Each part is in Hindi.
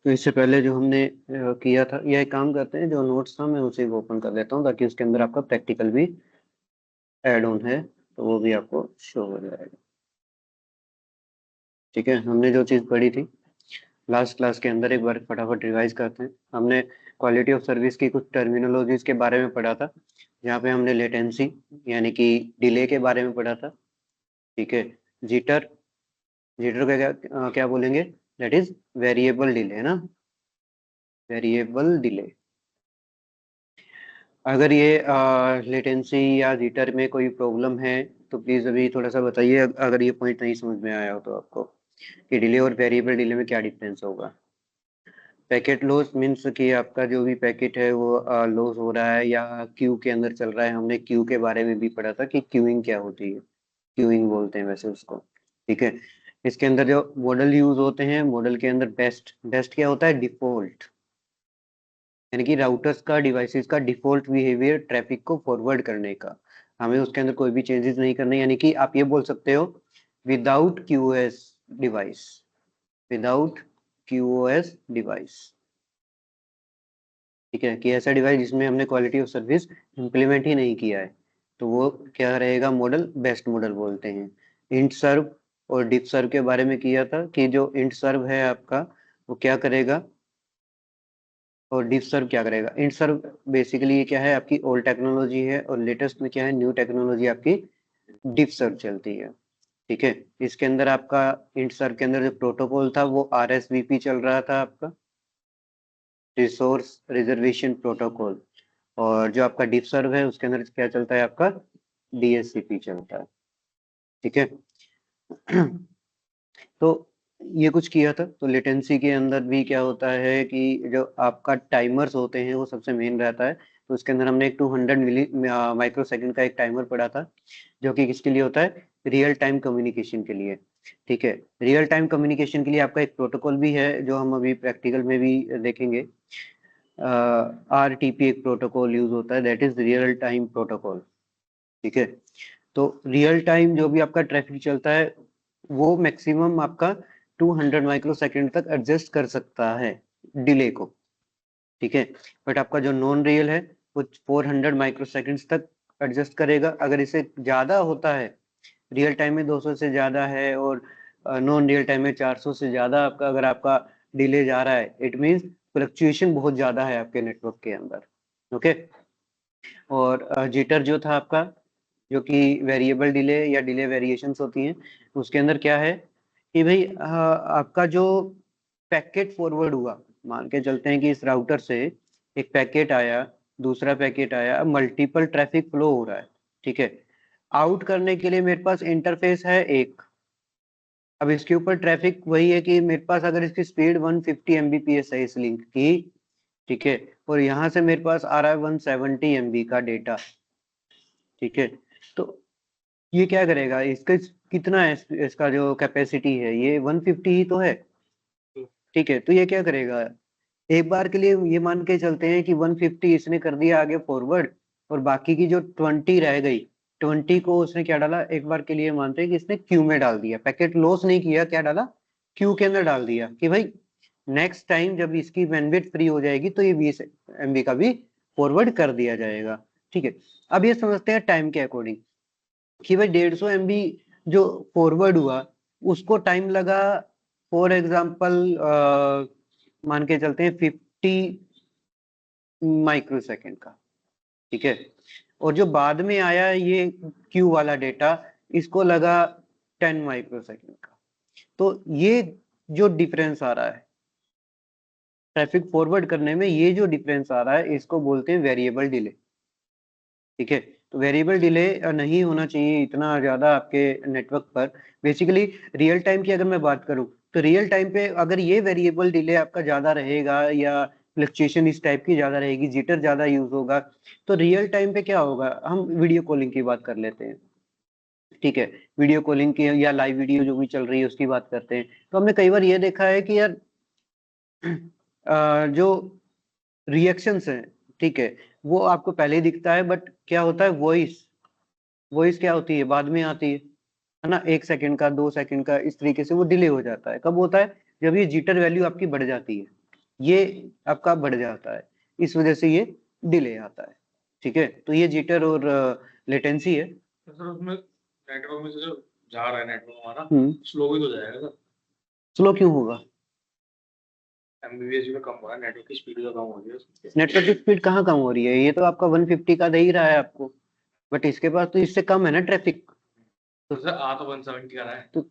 तो इससे पहले जो हमने किया था, यह एक काम करते हैं, जो नोट्स था मैं उसे ओपन कर लेता हूँ ताकि उसके अंदर आपका प्रैक्टिकल भी ऐड ऑन है, तो वो भी आपको शो हो जाएगा। ठीक है, हमने जो चीज़ पढ़ी थी लास्ट क्लास के अंदर, एक बार फटाफट रिवाइज करते हैं। हमने क्वालिटी ऑफ सर्विस की कुछ टर्मिनोलॉजीज के बारे में पढ़ा था, जहाँ पे हमने लेटेंसी यानी कि डिले के बारे में पढ़ा था। ठीक है, जीटर, जीटर का क्या बोलेंगे, दैट इज वेरिएबल डिले ना, वेरिएबल डिले। अगर ये लेटेंसी या जीटर में कोई प्रॉब्लम है तो प्लीज़ अभी थोड़ा सा बताइए, अगर ये पॉइंट नहीं समझ में आया हो तो आपको, कि डिले और वेरिएबल डिले में क्या डिफरेंस होगा। पैकेट लॉस मीन्स कि आपका जो भी पैकेट है वो लॉस हो रहा है या क्यू के अंदर चल रहा है। हमने क्यू के बारे में भी पढ़ा था कि क्यूइंग क्या होती है, क्यूइंग बोलते हैं वैसे उसको। ठीक है, इसके अंदर जो मॉडल यूज होते हैं, मॉडल के अंदर बेस्ट, बेस्ट क्या होता है, डिफॉल्ट, यानी कि राउटर्स का, डिवाइसेस का डिफॉल्ट बिहेवियर ट्रैफिक को फॉरवर्ड करने का। हमें उसके अंदर कोई भी चेंजेस नहीं करने, यानी कि आप ये बोल सकते हो without QoS device, without QoS device. ठीक है, कि ऐसा डिवाइस जिसमें हमने क्वालिटी ऑफ सर्विस इंप्लीमेंट ही नहीं किया है, तो वो क्या रहेगा, मॉडल बेस्ट मॉडल बोलते हैं। इंट सर्व और डिप सर्व के बारे में किया था कि जो इंट सर्व है आपका वो क्या करेगा और डिप सर्व क्या करेगा। इंट सर्व बेसिकली ये क्या है, आपकी ओल्ड टेक्नोलॉजी है, और लेटेस्ट में क्या है, न्यू टेक्नोलॉजी आपकी डिप सर्व चलती है। ठीक है, इसके अंदर आपका इंट सर्व के अंदर जो प्रोटोकॉल था वो RSVP चल रहा था, आपका रिसोर्स रिजर्वेशन प्रोटोकॉल। और जो आपका डिप सर्व है उसके अंदर क्या चलता है, आपका DHCP चलता है। ठीक है तो ये कुछ किया था। तो लेटेंसी के अंदर भी क्या होता है कि जो आपका टाइमर्स होते हैं वो सबसे मेन रहता है। तो उसके अंदर हमने एक 200 मिली माइक्रो सेकंड का एक टाइमर पढ़ा था, जो कि किसके लिए होता है, रियल टाइम कम्युनिकेशन के लिए। ठीक है, रियल टाइम कम्युनिकेशन के लिए आपका एक प्रोटोकॉल भी है जो हम अभी प्रैक्टिकल में भी देखेंगे। RTP एक प्रोटोकॉल यूज होता है, that is real time protocol. ठीक है, तो रियल टाइम जो भी आपका ट्रैफिक चलता है वो मैक्सिमम आपका 200 माइक्रो सेकेंड तक एडजस्ट कर सकता है डिले को। ठीक है, बट आपका जो नॉन रियल है वो 400 माइक्रो सेकेंड्स तक एडजस्ट करेगा। अगर इसे ज्यादा होता है, रियल टाइम में 200 से ज्यादा है और नॉन रियल टाइम में 400 से ज्यादा आपका, अगर आपका डिले जा रहा है, इट मींस फ्लक्चुएशन बहुत ज्यादा है आपके नेटवर्क के अंदर। ओके, और जिटर जो था आपका, जो कि वेरिएबल डिले या डिले वेरिएशंस होती हैं, उसके अंदर क्या है कि भाई आपका जो पैकेट फॉरवर्ड हुआ, मान के चलते हैं कि इस राउटर से एक पैकेट आया, दूसरा पैकेट आया, मल्टीपल ट्रैफिक फ्लो हो रहा है। ठीक है, आउट करने के लिए मेरे पास इंटरफेस है एक। अब इसके ऊपर ट्रैफिक वही है कि मेरे पास अगर इसकी स्पीड 150 Mbps है इस लिंक की, ठीक है, और यहाँ से मेरे पास आ रहा है 170 MB का डेटा। ठीक है, तो ये क्या करेगा, इसका कितना है, इसका जो कैपेसिटी है ये 150 ही तो है। ठीक है, तो ये क्या करेगा, एक बार के लिए ये मान के चलते हैं कि 150 इसने कर दिया आगे फॉरवर्ड, और बाकी की जो 20 रह गई, 20 को उसने क्या डाला, एक बार के लिए मानते हैं कि इसने क्यू में डाल दिया, पैकेट लॉस नहीं किया, क्या डाला, क्यू के अंदर डाल दिया कि भाई नेक्स्ट टाइम जब इसकी बैंडविड्थ फ्री हो जाएगी तो ये 20 MB का भी फॉरवर्ड कर दिया जाएगा। ठीक है, अब ये समझते हैं टाइम के अकॉर्डिंग कि भाई 150 MB जो फॉरवर्ड हुआ उसको टाइम लगा, फॉर एग्जाम्पल मान के चलते हैं 50 माइक्रो सेकेंड का। ठीक है, और जो बाद में आया ये क्यू वाला डेटा, इसको लगा 10 माइक्रो सेकेंड का। तो ये जो डिफरेंस आ रहा है ट्रैफिक फॉरवर्ड करने में, ये जो डिफरेंस आ रहा है इसको बोलते हैं वेरिएबल डिले। ठीक है, तो वेरिएबल डिले नहीं होना चाहिए इतना ज्यादा आपके नेटवर्क पर। बेसिकली रियल टाइम की अगर मैं बात करूं, तो रियल टाइम पे अगर ये वेरिएबल डिले आपका ज्यादा रहेगा या फ्लक्चुएशन इस टाइप की ज्यादा रहेगी, जिटर ज्यादा यूज होगा, तो रियल टाइम पे क्या होगा, हम वीडियो कॉलिंग की बात कर लेते हैं। ठीक है, वीडियो कॉलिंग की या लाइव वीडियो जो भी चल रही है उसकी बात करते हैं, तो हमने कई बार ये देखा है कि यार जो रिएक्शंस हैं, ठीक है, वो आपको पहले ही दिखता है, बट क्या होता है, वॉइस, वॉइस क्या होती है, बाद में आती है ना, 1 सेकंड का, 2 सेकंड का, इस तरीके से वो डिले हो जाता है। कब होता है, जब ये जीटर वैल्यू आपकी बढ़ जाती है। ये आपका बढ़ जाता है, इस वजह से ये डिले आता है। ठीक है, तो ये जिटर और लेटेंसी है। तो सर उसमें नेटवर्क में से जो जा रहा है नेटवर्क हमारा स्लो भी तो जाएगा सर। स्लो क्यों होगा? एमबीपीएस में कम हो रहा है, नेटवर्क की स्पीड तो कम हो रही है। नेटवर्क की स्पीड कहाँ कम हो रही है? ये तो आपका 150 का दे ही रहा है आपको, बट इसके पास तो इससे कम है ना ट्रैफिक। तो सर आ तो 170 का रहा है। तो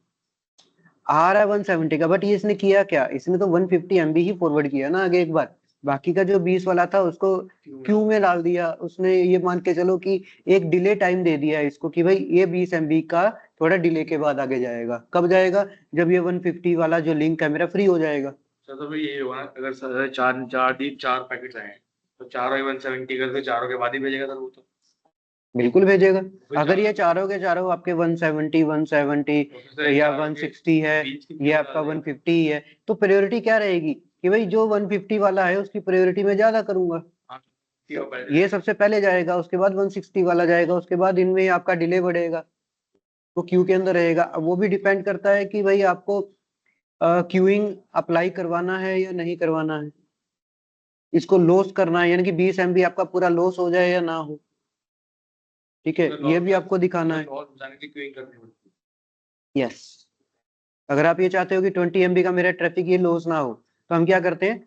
आ रहा है 170 का, बट ये इसने किया क्या? इसने तो 150 MB ही फॉरवर्ड किया ना आगे एक बार, बाकी का जो 20 वाला था उसको क्यू में डाल दिया उसने। ये मान के चलो कि एक डिले टाइम दे दिया इसको कि भाई ये 20 MB का थोड़ा डिले के बाद आगे जाएगा। कब जाएगा? जब ये 150 वाला जो लिंक है मेरा फ्री हो जाएगा। सर तो भाई यही होगा ना, अगर सर चार पैकेट्स आए तो चारों ही 170 करके चारों के बाद ही भेजेगा सर वो तो। बिल्कुल भेजेगा। अगर ये चारों के चारों आपके 170 या 160 है, ये आपका 150 है, तो प्रायोरिटी क्या रहेगी कि भाई जो 150 वाला है उसकी प्रायोरिटी में ज्यादा करूंगा। ये सबसे पहले जाएगा, उसके बाद 160 वाला जाएगा, उसके बाद इनमें आपका डिले बढ़ेगा, वो क्यू के अंदर रहेगा। अब वो भी डिपेंड करता है कि भाई आपको क्यूइंग अप्लाई करवाना है या नहीं करवाना है, इसको लॉस करना है, यानी कि 20 MB आपका पूरा लॉस हो जाए या ना हो। ठीक है, ये भी आपको दिखाना है। यस, अगर आप ये चाहते हो कि 20 MB का मेरा ट्रैफिक ये लॉस ना हो, तो हम क्या करते हैं,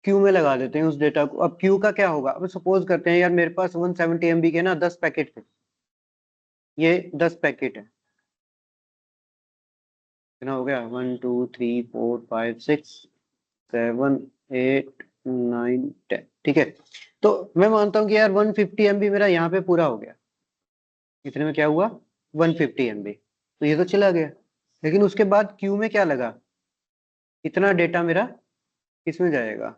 क्यू में लगा देते हैं उस डेटा को। अब क्यू का क्या होगा? अब सपोज करते हैं यार मेरे पास 170 MB के ना 10 पैकेट थे, ये 10 पैकेट है, कितना हो गया, 1 2 3 4 5 6 7 8 9 10। ठीक है, तो मैं मानता हूँ कि यार 150 MB मेरा यहाँ पे पूरा हो गया। इतने में क्या हुआ? 150 MB, तो ये तो चला गया। लेकिन उसके बाद क्यू में क्या लगा? इतना डेटा मेरा किसमें जाएगा?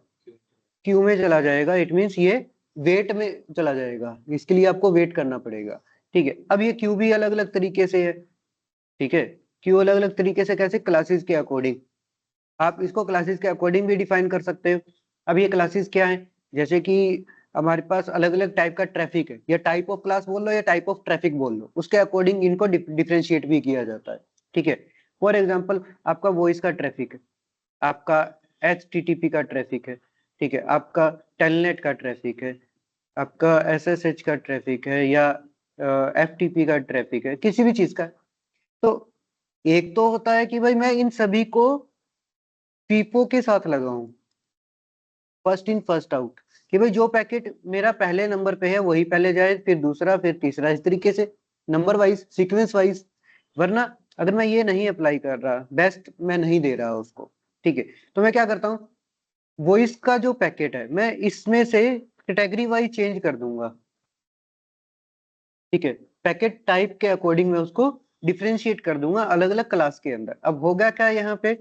क्यू में चला जाएगा। इट मीन्स ये वेट में चला जाएगा, इसके लिए आपको वेट करना पड़ेगा। ठीक है, अब ये क्यू भी अलग अलग तरीके से है। ठीक है, क्यू अलग अलग तरीके से कैसे? क्लासेस के अकॉर्डिंग। आप इसको क्लासेस के अकॉर्डिंग भी डिफाइन कर सकते हो। अब ये क्लासेस क्या है? जैसे कि हमारे पास अलग अलग टाइप का ट्रैफिक है, या टाइप ऑफ क्लास बोल लो या टाइप ऑफ ट्रैफिक बोल लो, उसके अकॉर्डिंग इनको डिफ्रेंशिएट भी किया जाता है। ठीक है, फॉर एग्जाम्पल आपका वॉइस का ट्रैफिक है, आपका HTTP का ट्रैफिक है, ठीक है, आपका टेलनेट का ट्रैफिक है, आपका SSH का ट्रैफिक है, या FTP का ट्रैफिक है, किसी भी चीज का। तो एक तो होता है कि भाई मैं इन सभी को फीफो के साथ लगाऊं, फर्स्ट इन फर्स्ट आउट, कि भाई जो पैकेट मेरा पहले नंबर पे है वही पहले जाए, फिर दूसरा, फिर तीसरा, इस तरीके से नंबर वाइज, सीक्वेंस वाइज। वरना अगर मैं ये नहीं अप्लाई कर रहा, बेस्ट मैं नहीं दे रहा उसको, ठीक है, तो मैं क्या करता हूँ, वॉइस का जो पैकेट है मैं इसमें से कैटेगरी वाइज चेंज कर दूंगा। ठीक है, पैकेट टाइप के अकॉर्डिंग मैं उसको डिफ्रेंशिएट कर दूंगा अलग अलग क्लास के अंदर। अब होगा क्या यहाँ पे,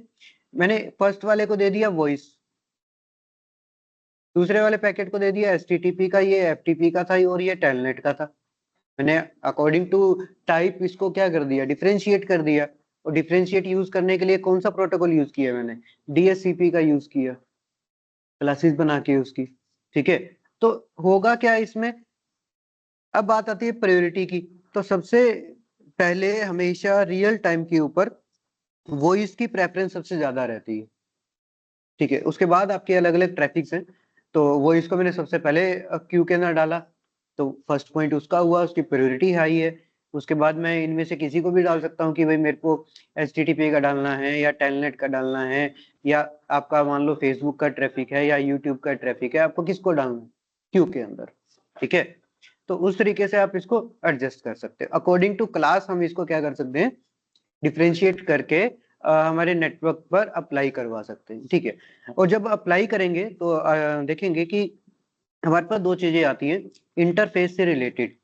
मैंने फर्स्ट वाले को दे दिया वॉइस, दूसरे वाले पैकेट को दे दिया HTTP का, ये FTP का था और ये टेलनेट का था। मैंने अकॉर्डिंग टू टाइप इसको क्या कर दिया, डिफ्रेंशिएट कर दिया। और डिफ्रेंशिएट यूज करने के लिए कौन सा प्रोटोकॉल यूज किया मैंने? DHCP का यूज किया, क्लासेस बना के उसकी। ठीक है, तो होगा क्या इसमें, अब बात आती है प्रायोरिटी की। तो सबसे पहले हमेशा रियल टाइम के ऊपर वॉइस की प्रेफरेंस सबसे ज्यादा रहती है। ठीक है, उसके बाद आपके अलग अलग ट्रैफिक्स हैं, तो वॉइस को मैंने सबसे पहले क्यू के अंदर डाला, तो फर्स्ट पॉइंट उसका हुआ, उसकी प्रायोरिटी हाई है। उसके बाद मैं इनमें से किसी को भी डाल सकता हूँ कि भाई मेरे को HTTP का डालना है या टेलनेट का डालना है, या आपका मान लो फेसबुक का ट्रैफिक है या यूट्यूब का ट्रैफिक है, आपको किसको डालना है? क्यू के अंदर। ठीक है, तो उस तरीके से आप इसको एडजस्ट कर सकते हो अकॉर्डिंग टू क्लास। हम इसको क्या कर सकते हैं, डिफ्रेंशिएट करके हमारे नेटवर्क पर अप्लाई करवा सकते हैं। ठीक है, और जब अप्लाई करेंगे तो देखेंगे कि हमारे पास दो चीजें आती हैं इंटरफेस से रिलेटेड।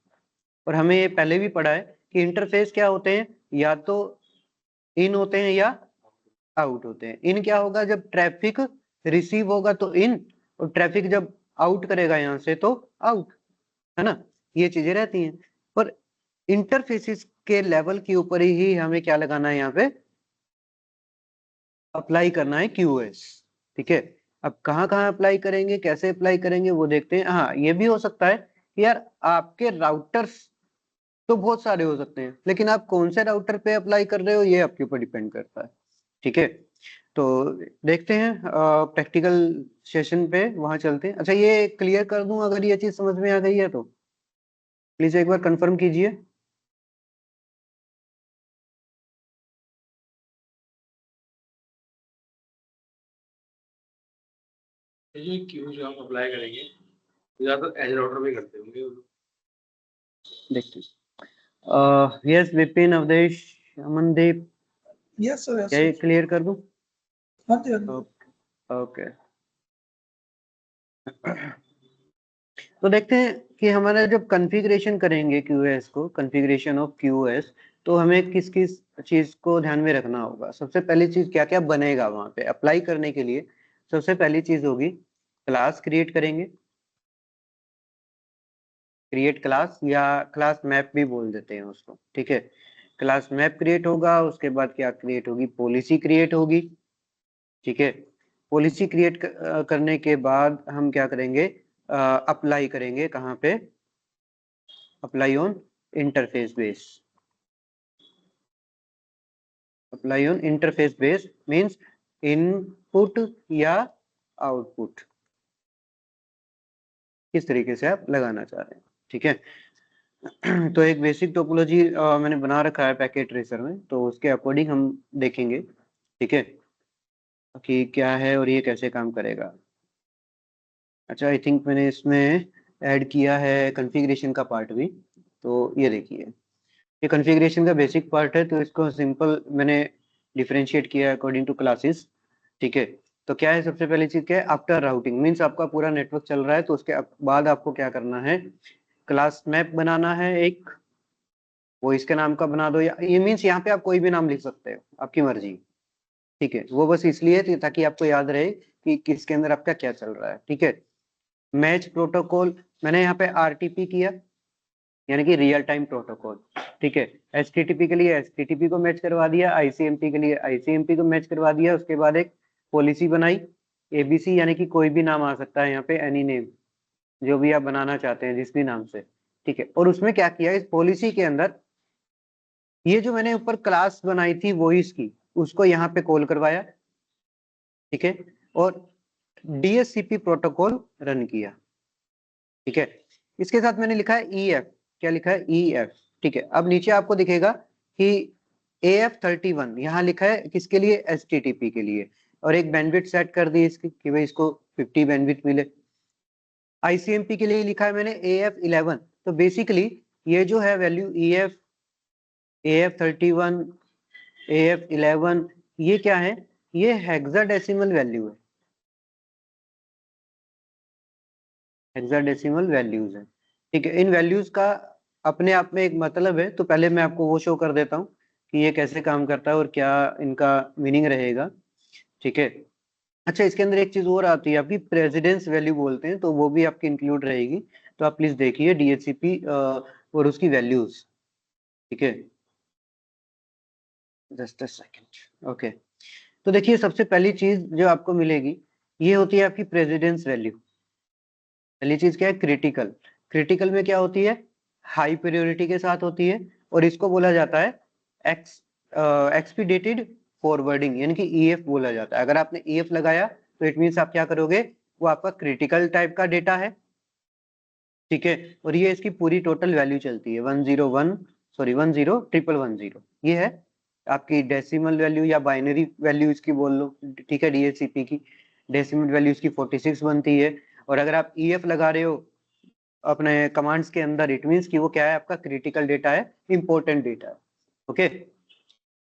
और हमें ये पहले भी पढ़ा है कि इंटरफेस क्या होते हैं, या तो इन होते हैं या आउट होते हैं। इन क्या होगा, जब ट्रैफिक रिसीव होगा तो इन, और ट्रैफिक जब आउट करेगा यहाँ से तो आउट, है ना, ये चीजें रहती हैं। पर इंटरफेसिस के लेवल के ऊपर ही हमें क्या लगाना है, यहाँ पे अप्लाई करना है QoS। ठीक है, अब कहाँ कहाँ अप्लाई करेंगे, कैसे अप्लाई करेंगे वो देखते हैं। हाँ, ये भी हो सकता है कि यार आपके राउटर्स तो बहुत सारे हो सकते हैं, लेकिन आप कौन से राउटर पे अप्लाई कर रहे हो ये आपके ऊपर डिपेंड करता है। ठीक है, तो देखते हैं प्रैक्टिकल सेशन पे, वहां चलते हैं। अच्छा ये क्लियर कर दूं, अगर ये चीज समझ में आ गई है तो प्लीज एक बार कंफर्म कीजिए। ये क्यू जो हम अप्लाई करेंगे ज्यादातर एज राउटर में करते होंगे वो लोग। देखते हैं। Yes Vipin, Awadhesh, Amandeep, yes sir, yes क्या ये सर। क्लियर कर दूं? हाँ जी, हाँ जी। ओके। तो देखते हैं कि हमारा जब कॉन्फ़िगरेशन करेंगे क्यूएस को, कॉन्फ़िगरेशन ऑफ क्यूएस, तो हमें किस किस चीज को ध्यान में रखना होगा। सबसे पहली चीज क्या क्या बनेगा वहां पे अप्लाई करने के लिए। सबसे पहली चीज होगी क्लास क्रिएट करेंगे, क्रिएट क्लास या क्लास मैप भी बोल देते हैं उसको, ठीक है। क्लास मैप क्रिएट होगा, उसके बाद क्या क्रिएट होगी, पॉलिसी क्रिएट होगी, ठीक है। पॉलिसी क्रिएट करने के बाद हम क्या करेंगे, अप्लाई करेंगे कहाँ पे, apply on interface base. Apply on interface base means input या आउटपुट, किस तरीके से आप लगाना चाह रहे हैं, ठीक है। तो एक बेसिक टोपोलॉजी मैंने बना रखा है पैकेट ट्रेसर में, तो उसके अकॉर्डिंग हम देखेंगे, ठीक है, कि क्या है और ये कैसे काम करेगा। अच्छा आई थिंक मैंने इसमें ऐड किया है कॉन्फ़िगरेशन का पार्ट भी, तो ये देखिए ये कॉन्फ़िगरेशन का बेसिक पार्ट है, तो इसको सिंपल मैंने डिफरेंशिएट किया है अकॉर्डिंग टू क्लासेस, ठीक है। तो क्या है, सबसे पहली चीज क्या है, आफ्टर राउटिंग मींस आपका पूरा नेटवर्क चल रहा है, तो उसके बाद आपको क्या करना है, क्लास मैप बनाना है एक, वो इसके नाम का बना दो, या ये मींस यहाँ पे आप कोई भी नाम लिख सकते हो, आपकी मर्जी, ठीक है। वो बस इसलिए ताकि आपको याद रहे कि किसके अंदर आपका क्या चल रहा है, ठीक है। मैच प्रोटोकॉल मैंने यहाँ पे आरटीपी किया, यानी कि रियल टाइम प्रोटोकॉल, ठीक है। एचटीटीपी के लिए एचटीटीपी को मैच करवा दिया, आईसीएमपी के लिए आईसीएमपी को मैच करवा दिया। उसके बाद एक पॉलिसी बनाई एबीसी, यानी कि कोई भी नाम आ सकता है यहाँ पे, एनी नेम, जो भी आप बनाना चाहते हैं जिस भी नाम से, ठीक है। और उसमें क्या किया, इस पॉलिसी के अंदर ये जो मैंने ऊपर क्लास बनाई थी वॉइस की, उसको यहाँ पे कॉल करवाया, ठीक है। और डीएससीपी प्रोटोकॉल रन किया, ठीक है। इसके साथ मैंने लिखा है ईएफ, क्या लिखा है, ईएफ, ठीक है। अब नीचे आपको दिखेगा कि AF31 यहाँ लिखा है किसके लिए, एचटीटीपी के लिए, और एक बैंडविड्थ सेट कर दी इसकी कि भाई इसको 50 बैंडविड्थ मिले। आईसीएमपी के लिए लिखा है मैंने AF11, तो बेसिकली ये जो है वैल्यू EF, AF31, AF11, ये क्या है, ये हेक्साडेसिमल वैल्यू है, हेक्साडेसिमल वैल्यूज है, ठीक है। इन वैल्यूज का अपने आप में एक मतलब है, तो पहले मैं आपको वो शो कर देता हूँ कि ये कैसे काम करता है और क्या इनका मीनिंग रहेगा, ठीक है। अच्छा इसके अंदर एक चीज और आती है आपकी, प्रेसिडेंस वैल्यू बोलते हैं, तो वो भी आपकी इंक्लूड रहेगी, तो आप प्लीज देखिए डीएचसीपी और उसकी वैल्यूज, ठीक है। Just a second, okay. तो देखिए सबसे पहली चीज जो आपको मिलेगी ये होती है आपकी प्रेसिडेंस वैल्यू। पहली चीज क्या है, क्रिटिकल। क्रिटिकल में क्या होती है, हाई प्रायोरिटी के साथ होती है, और इसको बोला जाता है एक्स एक्सपीडेटेड फॉरवर्डिंग, यानी कि ईएफ बोला जाता है। अगर आपने ईएफ लगाया तो इट मींस आप क्या करोगे, वो आपका क्रिटिकल टाइप का डेटा है, ठीक है। और ये इसकी पूरी टोटल वैल्यू चलती है 101, सॉरी 101110, ये है आपकी डेसिमल वैल्यू या बाइनरी वैल्यू इसकी बोल लो, ठीक है। डीएचसीपी की डेसिमल वैल्यू इसकी 46 बनती है। और अगर आप ईएफ लगा रहे हो अपने कमांड्स के अंदर, इट मींस कि वो क्या है, आपका क्रिटिकल डेटा है, इंपॉर्टेंट डेटा है, ओके।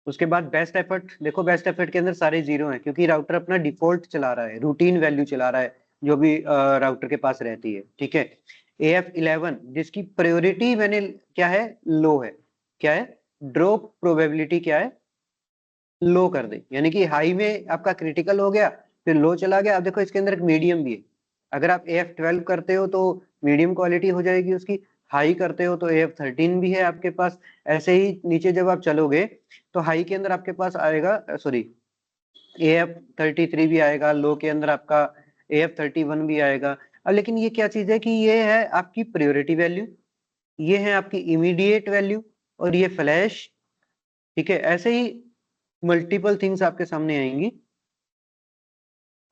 उसके बाद बेस्ट एफर्ट, देखो बेस्ट एफर्ट के अंदर सारे जीरो हैं, क्योंकि राउटर अपना डिफॉल्ट चला रहा है, रूटीन वैल्यू चला रहा है जो भी राउटर के पास रहती है, ठीक है। AF11 जिसकी प्रायोरिटी मैंने क्या है, लो है, क्या है, ड्रॉप प्रोबेबिलिटी क्या है, लो कर दे, यानी कि हाई में आपका क्रिटिकल हो गया, फिर लो चला गया। अब देखो इसके अंदर एक मीडियम भी है, अगर आप AF12 करते हो तो मीडियम क्वालिटी हो जाएगी उसकी, हाई करते हो तो AF13 भी है आपके पास। ऐसे ही नीचे जब आप चलोगे तो हाई के अंदर आपके पास आएगा, सॉरी AF33 भी आएगा, लो के अंदर आपका AF31 भी आएगा। अब लेकिन ये क्या चीज है कि ये है आपकी प्रायोरिटी वैल्यू, ये है आपकी इमीडिएट वैल्यू, और ये फ्लैश, ठीक है। ऐसे ही मल्टीपल थिंग्स आपके सामने आएंगी,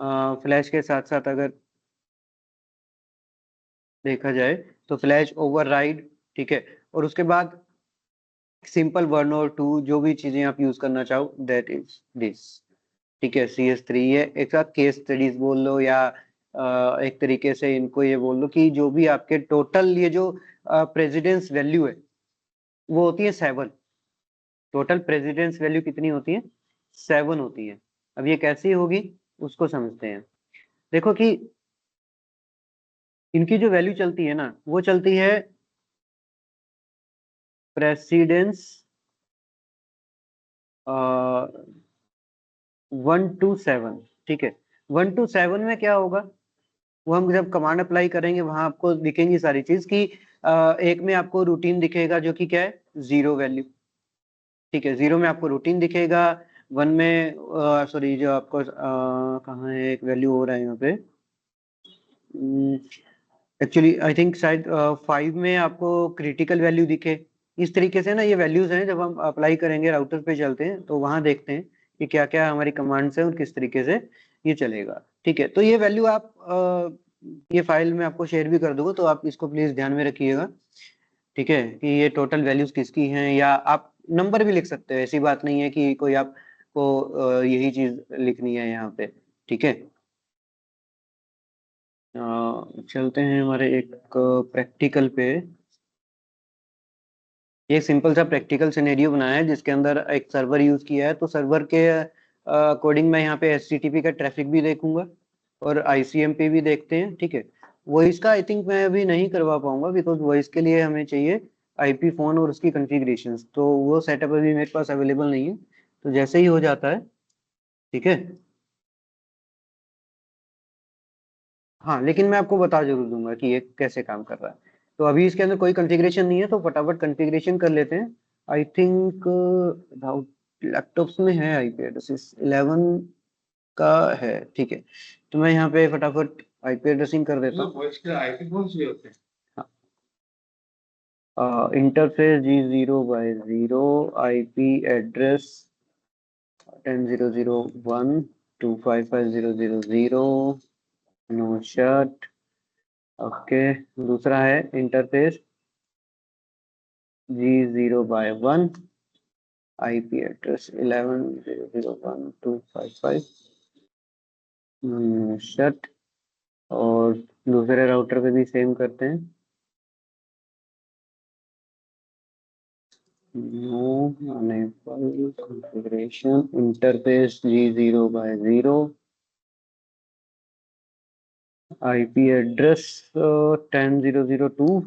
फ्लैश के साथ साथ अगर देखा जाए तो फ्लैश ओवरराइड, ठीक है, और उसके बाद सिंपल 1 और 2 जो भी चीजें आप यूज करना चाहो दैट इज दिस, ठीक है। CS3 है, एक साथ केस स्टडीज बोल लो या एक तरीके से इनको ये बोल लो कि जो भी आपके टोटल ये जो प्रेसिडेंस वैल्यू है वो होती है 7। टोटल प्रेसिडेंस वैल्यू कितनी होती है? 7 होती है। अब ये कैसी होगी उसको समझते हैं। देखो कि इनकी जो वैल्यू चलती है ना वो चलती है प्रेसिडेंस 1 to 7, ठीक है। 1 to 7 में क्या होगा वो हम जब कमांड अप्लाई करेंगे वहां आपको दिखेंगी सारी चीज कि एक में आपको रूटीन दिखेगा जो कि क्या है 0 वैल्यू, ठीक है। 0 में आपको रूटीन दिखेगा, 1 में सॉरी जो आपको कहाँ है एक वैल्यू हो रहा है यहाँ पे, एक्चुअली आई थिंक शायद 5 में आपको क्रिटिकल वैल्यू दिखे। इस तरीके से ना ये वैल्यूज हैं, जब हम अप्लाई करेंगे राउटर पे चलते हैं तो वहां देखते हैं कि क्या क्या हमारी कमांड्स हैं और किस तरीके से ये चलेगा, ठीक है। तो ये वैल्यू आप ये फाइल में आपको शेयर भी कर दूंगा तो आप इसको प्लीज ध्यान में रखिएगा, ठीक है, कि ये टोटल वैल्यूज किसकी हैं, या आप नंबर भी लिख सकते हो, ऐसी बात नहीं है कि कोई आपको यही चीज लिखनी है यहाँ पे, ठीक है। चलते हैं हमारे एक प्रैक्टिकल पे। ये सिंपल सा प्रैक्टिकल सिनेरियो बनाया है जिसके अंदर एक सर्वर यूज किया है। तो सर्वर के अकॉर्डिंग मैं यहाँ पे HTTP का ट्रैफिक भी देखूंगा और ICMP भी देखते हैं, ठीक है। वॉइस का आई थिंक मैं अभी नहीं करवा पाऊंगा बिकॉज वॉइस के लिए हमें चाहिए IP फोन और उसकी कॉन्फ़िगरेशन, तो वो सेटअप अभी मेरे पास अवेलेबल नहीं है। तो जैसे ही हो जाता है, ठीक है। हाँ लेकिन मैं आपको बता जरूर दूंगा कि ये कैसे काम कर रहा है। तो अभी इसके अंदर कोई कॉन्फ़िगरेशन नहीं है तो फटाफट कॉन्फ़िगरेशन कर लेते हैं। आई थिंक लैपटॉप्स में है IP एड्रेसेस 11 का है, ठीक है। तो मैं यहाँ पे फटाफट IP एड्रेसिंग कर देता हूँ। वॉइस के आईपी कौन से होते हैं? Interface G0/0 IP address 10.0.0.1.255.0.0.0 no shut, okay. दूसरा है interface G0/1 IP address 11.0.0.1.255 shirt, और दूसरे राउटर पे भी सेम करते हैं, no enable configuration interface G0/0 IP address 10.0.0.2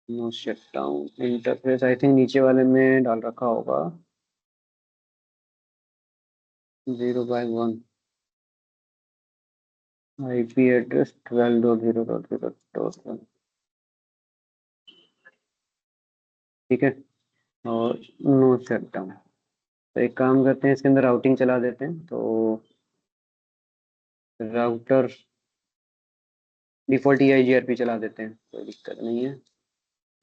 no shutdown interface I think नीचे वाले में डाल रखा होगा 0/1 IP एड्रेस 12.0.0.1, ठीक है, और नो शटडाउन। तो एक काम करते हैं इसके अंदर राउटिंग चला देते हैं। तो राउटर डिफॉल्ट EIGRP चला देते हैं, कोई दिक्कत नहीं है।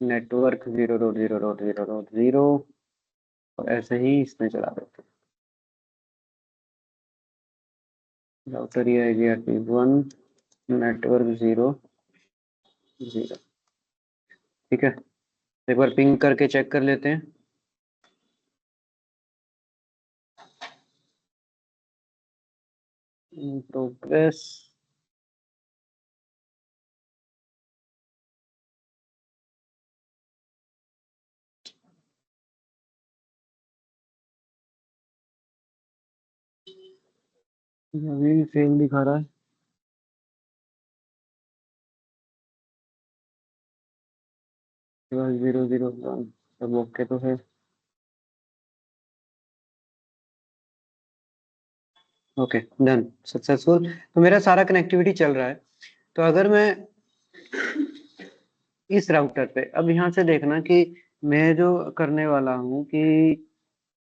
नेटवर्क 0.0.0.0 और ऐसे ही इसमें चला देते हैं राउटर EIGRP 1 नेटवर्क 0.0, ठीक है। एक बार पिंग करके चेक कर लेते हैं। प्रोग्रेस अभी फेल दिखा रहा है। बस 0.0.1 सब ओके तो है। Okay done successful. तो मेरा सारा कनेक्टिविटी चल रहा है। तो अगर मैं इस राउटर पे अब यहाँ से देखना कि मैं जो करने वाला हूँ कि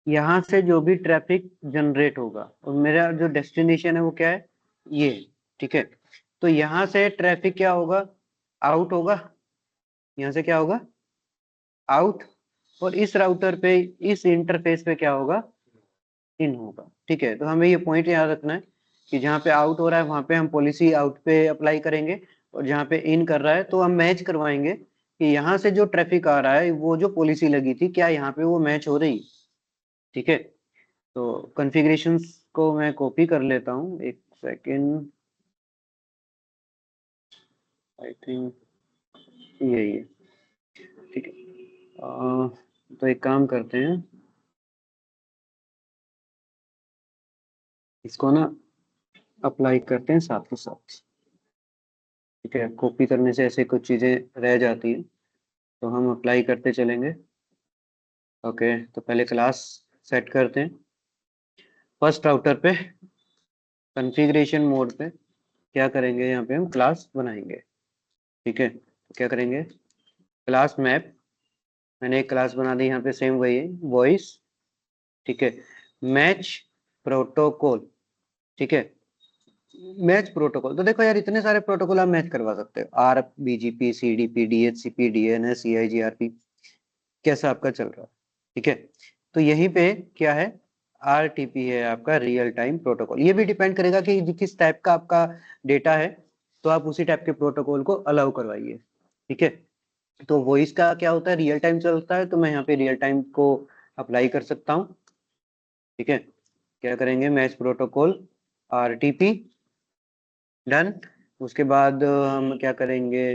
यहाँ से जो भी ट्रैफिक जनरेट होगा और मेरा जो डेस्टिनेशन है वो क्या है ये, ठीक है। तो यहाँ से ट्रैफिक क्या होगा आउट होगा, यहाँ से क्या होगा आउट, और इस राउटर पे इस इंटरफेस पे क्या होगा इन होगा। ठीक है, तो हमें ये पॉइंट याद रखना है कि जहाँ पे आउट हो रहा है वहां पे हम पॉलिसी आउट पे अप्लाई करेंगे, और जहाँ पे इन कर रहा है तो हम मैच करवाएंगे कि यहाँ से जो ट्रैफिक आ रहा है वो जो पॉलिसी लगी थी क्या यहाँ पे वो मैच हो रही। ठीक है, तो कॉन्फ़िगरेशंस को मैं कॉपी कर लेता हूँ, एक सेकेंड, आई थिंक यही है। ठीक है, तो एक काम करते हैं, इसको ना अप्लाई करते हैं साथ के साथ। ठीक है, कॉपी करने से ऐसे कुछ चीजें रह जाती है, तो हम अप्लाई करते चलेंगे। ओके, तो पहले क्लास सेट करते हैं। फर्स्ट राउटर पे कॉन्फ़िगरेशन मोड पे क्या करेंगे, यहाँ पे हम क्लास बनाएंगे। ठीक है, तो क्या करेंगे, क्लास मैप, मैंने एक क्लास बना दी यहाँ पे, सेम वही है, वॉइस। ठीक है, मैच प्रोटोकॉल। ठीक है, मैच प्रोटोकॉल, तो देखो यार इतने सारे प्रोटोकॉल आप मैच करवा सकते हो, or BGP, CDP, DHCP, DNS, EIGRP, कैसा आपका चल रहा है। ठीक है, तो यहीं पे क्या है, आरटीपी है आपका रियल टाइम प्रोटोकॉल। ये भी डिपेंड करेगा कि किस टाइप का आपका डेटा है, तो आप उसी टाइप के प्रोटोकॉल को अलाउ करवाइए। ठीक है, तो वॉइस का क्या होता है, रियल टाइम चलता है, तो मैं यहाँ पे रियल टाइम को अप्लाई कर सकता हूँ। ठीक है, क्या करेंगे, मैच प्रोटोकॉल आरटीपी, डन। उसके बाद हम क्या करेंगे,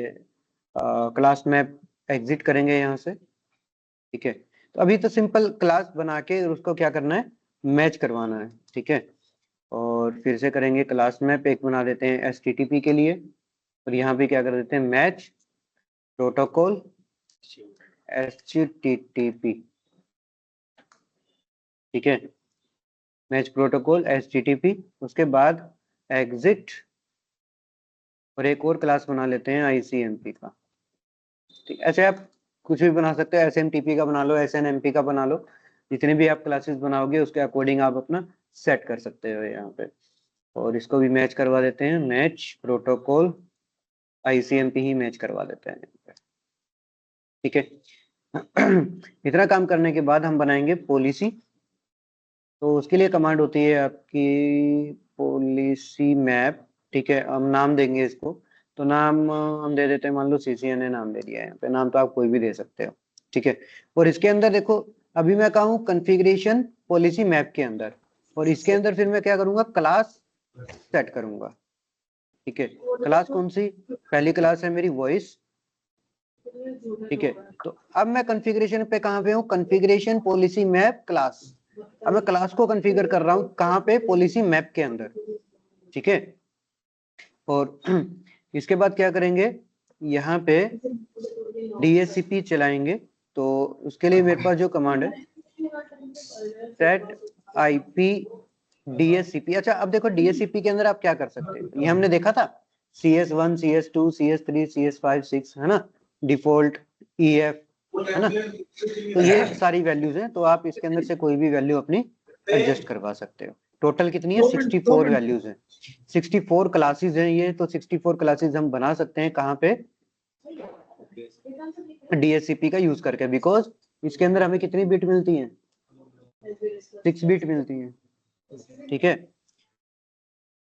क्लास मैप एग्जिट करेंगे यहाँ से। ठीक है, तो अभी तो सिंपल क्लास बना के उसको क्या करना है, मैच करवाना है। ठीक है, और फिर से करेंगे क्लास मैप, एक बना देते हैं एचटीटीपी के लिए, और यहाँ पे क्या कर देते हैं, मैच प्रोटोकॉल एचटीटीपी। ठीक है, मैच प्रोटोकॉल एचटीटीपी, उसके बाद एग्जिट, और एक और क्लास बना लेते हैं आईसीएमपी का। ठीक, ऐसे आप कुछ भी बना सकते हो, एसएमटीपी का बना लो, एसएनएमपी का बना लो, जितने भी आप क्लासेस बनाओगे उसके अकॉर्डिंग आप अपना सेट कर सकते हो यहाँ पे। और इसको भी मैच करवा देते हैं, मैच प्रोटोकॉल आईसीएमपी ही मैच करवा देते हैं यहाँ पे। ठीक है, इतना काम करने के बाद हम बनाएंगे पॉलिसी। तो उसके लिए कमांड होती है आपकी पॉलिसी मैप। ठीक है, हम नाम देंगे इसको, तो नाम हम दे देते हैं, मान लो सीसीएनए नाम दे दिया है यहाँ पे, नाम तो आप कोई भी दे सकते हो। ठीक है, और इसके अंदर देखो, अभी मैं कहूँ कॉन्फ़िगरेशन पॉलिसी मैप के अंदर, और इसके अंदर फिर मैं क्या करूंगा, क्लास सेट करूंगा। ठीक है, क्लास कौन सी, पहली क्लास है मेरी वॉइस। ठीक है, तो अब मैं कॉन्फ़िगरेशन पे कहाँ पे हूँ, कॉन्फ़िगरेशन पॉलिसी मैप क्लास। अब मैं क्लास को कॉन्फ़िगर कर रहा हूँ कहाँ पे, पॉलिसी मैप के अंदर। ठीक है, और इसके बाद क्या करेंगे, यहाँ पे डीएचसीपी चलाएंगे। तो उसके लिए मेरे पास जो कमांड है, सेट आईपी डीएचसीपी। अच्छा, अब देखो डीएचसीपी के अंदर आप क्या कर सकते हैं, ये हमने देखा था, CS1, CS2, CS3, CS5, 6, है ना, डिफॉल्ट, EF, है ना, तो ये सारी वैल्यूज हैं, तो आप इसके अंदर से कोई भी वैल्यू अपनी एडजस्ट करवा सकते हो। टोटल कितनी है, 64 वैल्यूज हैं, 64 क्लासेस हैं ये, तो 64 क्लासेस हम बना सकते हैं कहाँ पे, डीएचसीपी का यूज करके, बिकॉज इसके अंदर हमें कितनी बिट मिलती है, 6 बिट मिलती है। ठीक है,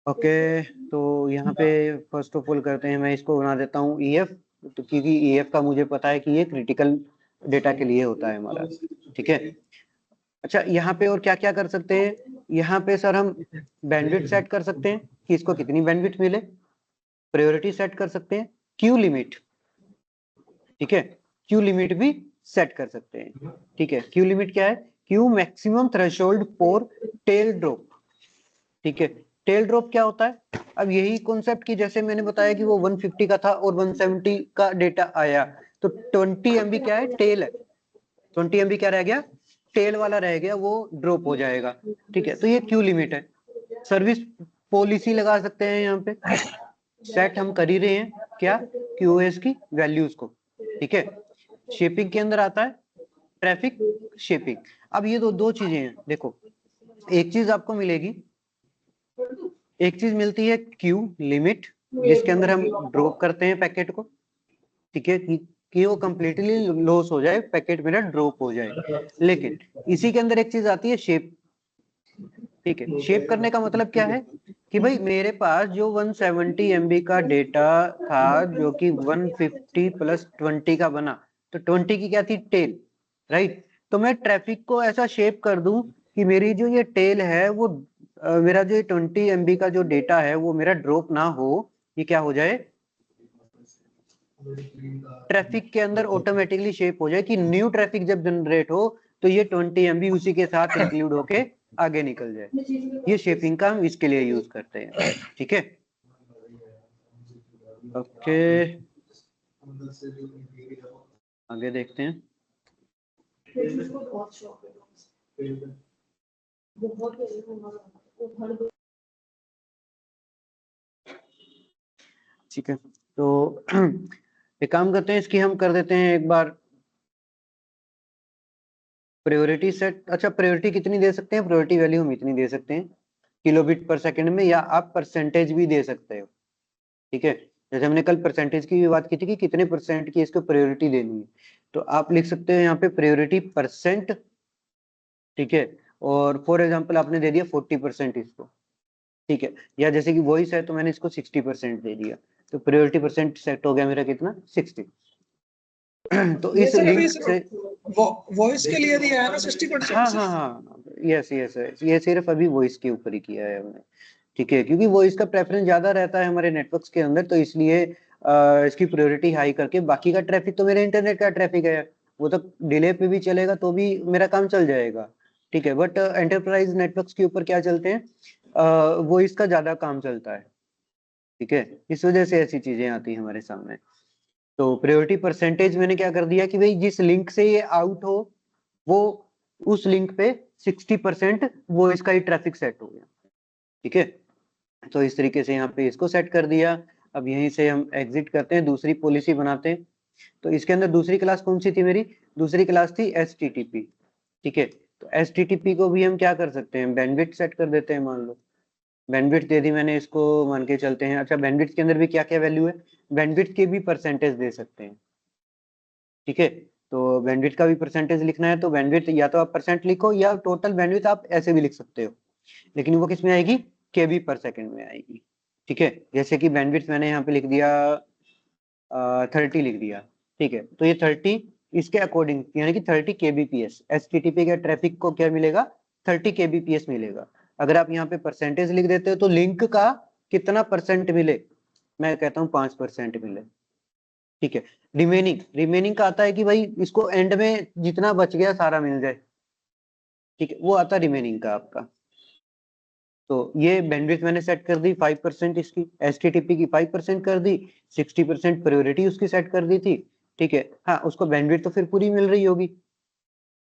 ओके, तो यहाँ पे फर्स्ट ऑफ ऑल करते हैं, मैं इसको बना देता हूँ EF, तो क्योंकि EF का मुझे पता है कि ये क्रिटिकल डेटा के लिए होता है हमारा। ठीक है, अच्छा यहाँ पे और क्या क्या कर सकते हैं, यहाँ पे सर हम बैंडविड्थ सेट कर सकते हैं कि इसको कितनी बैंडविड्थ मिले, प्रायोरिटी सेट कर सकते हैं, क्यू लिमिट। ठीक है, क्यू लिमिट भी सेट कर सकते हैं। ठीक है, क्यू लिमिट क्या है, queue maximum threshold for tail drop. ठीक है, टेल ड्रॉप क्या होता है, अब यही कॉन्सेप्ट की जैसे मैंने बताया कि वो 150 का था और 170 का डेटा आया, तो 20 MB क्या है, टेल है, 20 MB क्या रह गया, टेल वाला रह गया, वो ड्रॉप हो जाएगा। ठीक है, तो ये क्यू लिमिट है। सर्विस पॉलिसी लगा सकते हैं यहाँ पे, सेट हम कर ही रहे हैं क्या, QoS की वैल्यूज को। ठीक है, शेपिंग के अंदर आता है ट्रैफिक शेपिंग। अब ये दो चीजें हैं, देखो एक चीज आपको मिलेगी, एक चीज मिलती है क्यू लिमिट, जिसके अंदर हम ड्रॉप करते हैं पैकेट को। ठीक है, कि वो कंप्लीटली लॉस हो जाए, पैकेट मेरा ड्रॉप हो जाए। लेकिन इसी के अंदर एक चीज आती है शेप, ठीक है, शेप करने का मतलब क्या है कि भाई मेरे पास जो 170 MB का डेटा था जो कि 150 प्लस 20 का बना, तो 20 की क्या थी, टेल, राइट। तो मैं ट्रैफिक को ऐसा शेप कर दूं कि मेरी जो ये टेल है वो मेरा जो 20 MB का जो डेटा है वो मेरा ड्रॉप ना हो, ये क्या हो जाए, ट्रैफिक के अंदर ऑटोमेटिकली शेप हो जाए कि न्यू ट्रैफिक जब जनरेट हो तो ये 20 MB उसी के साथ इंक्लूड होके आगे निकल जाए। ये शेपिंग का हम इसके लिए यूज करते हैं, ठीक है। ओके, आगे देखते हैं। ठीक है, तो एक काम करते हैं, इसकी हम कर देते हैं एक बार प्रायोरिटी सेट। अच्छा, प्रायोरिटी कितनी दे सकते हैं, प्रायोरिटी वैल्यू हम इतनी दे सकते हैं किलोबिट पर सेकंड में, या आप परसेंटेज भी दे सकते हो, ठीक है। जैसे हमने कल परसेंटेज की भी बात की थी कि कितने परसेंट की इसको प्रायोरिटी देनी है, तो आप लिख सकते हो यहाँ पे प्रायोरिटी परसेंट, ठीक है। और फॉर एग्जाम्पल आपने दे दिया 40% इसको, ठीक है। या जैसे कि वॉइस है तो मैंने इसको 60% दे दिया, तो प्रायोरिटी परसेंट सेट हो गया मेरा कितना, 60। तो ये इस सिर्फ लिंक से वॉइस के लिए दिया है ना 60%? हाँ हाँ हाँ, यस यस, ये सिर्फ अभी वॉइस के ऊपर ही किया है हमने, ठीक है, क्योंकि वॉइस का प्रेफरेंस ज्यादा रहता है हमारे नेटवर्क्स के अंदर, तो इसलिए इसकी प्रायोरिटी हाई करके, बाकी का ट्रैफिक तो मेरे इंटरनेट का ट्रैफिक है, वो तो डिले पे भी चलेगा तो भी मेरा काम चल जाएगा, ठीक है। बट एंटरप्राइज नेटवर्क्स के ऊपर क्या चलते हैं, वॉइस का ज्यादा काम चलता है, ठीक है। इस वजह से ऐसी चीजें आती है हमारे सामने। तो प्रायोरिटी परसेंटेज मैंने क्या कर दिया कि भाई जिस लिंक से ये आउट हो वो उस लिंक पे 60% वो इसका ही ट्रैफिक सेट हो गया, ठीक है। तो इस तरीके से यहाँ पे इसको सेट कर दिया। अब यहीं से हम एग्जिट करते हैं, दूसरी पॉलिसी बनाते हैं। तो इसके अंदर दूसरी क्लास कौन सी थी मेरी, दूसरी क्लास थी HTTP, ठीक है। तो HTTP को भी हम क्या कर सकते हैं, बैंडविड्थ सेट कर देते हैं, मान लो बैंडविड्थ दे दी मैंने इसको, मान के चलते हैं। अच्छा, बैंडविड्थ के अंदर भी क्या क्या वैल्यू है, बैंडविड्थ के भी परसेंटेज दे सकते हैं, ठीक है। तो बैंडविड्थ का भी परसेंटेज लिखना है तो बैंडविड्थ या तो आप परसेंट लिखो या टोटल बैंडविड्थ आप ऐसे भी लिख सकते हो, लेकिन वो किस में आएगी, KB पर सेकंड में आएगी, ठीक है। जैसे कि बैंडविड्थ मैंने यहाँ पे लिख दिया 30 लिख दिया, ठीक है। तो ये 30 इसके अकॉर्डिंग यानी कि 30 kbps, HTTP के ट्रैफिक को क्या मिलेगा, 30 kbps मिलेगा। अगर आप यहाँ पे परसेंटेज लिख देते हो तो लिंक का कितना परसेंट मिले, मैं कहता हूँ 5% मिले, ठीक है। रिमेनिंग, रिमेनिंग का आता है कि भाई इसको एंड में जितना बच गया सारा मिल जाए, ठीक है, वो आता है रिमेनिंग का आपका। तो ये बैंडविड्थ मैंने सेट कर दी 5% इसकी, HTTP की 5% कर दी, 60% प्रायोरिटी उसकी सेट कर दी थी, ठीक है। हाँ, उसको बैंडविड्थ तो फिर पूरी मिल रही होगी,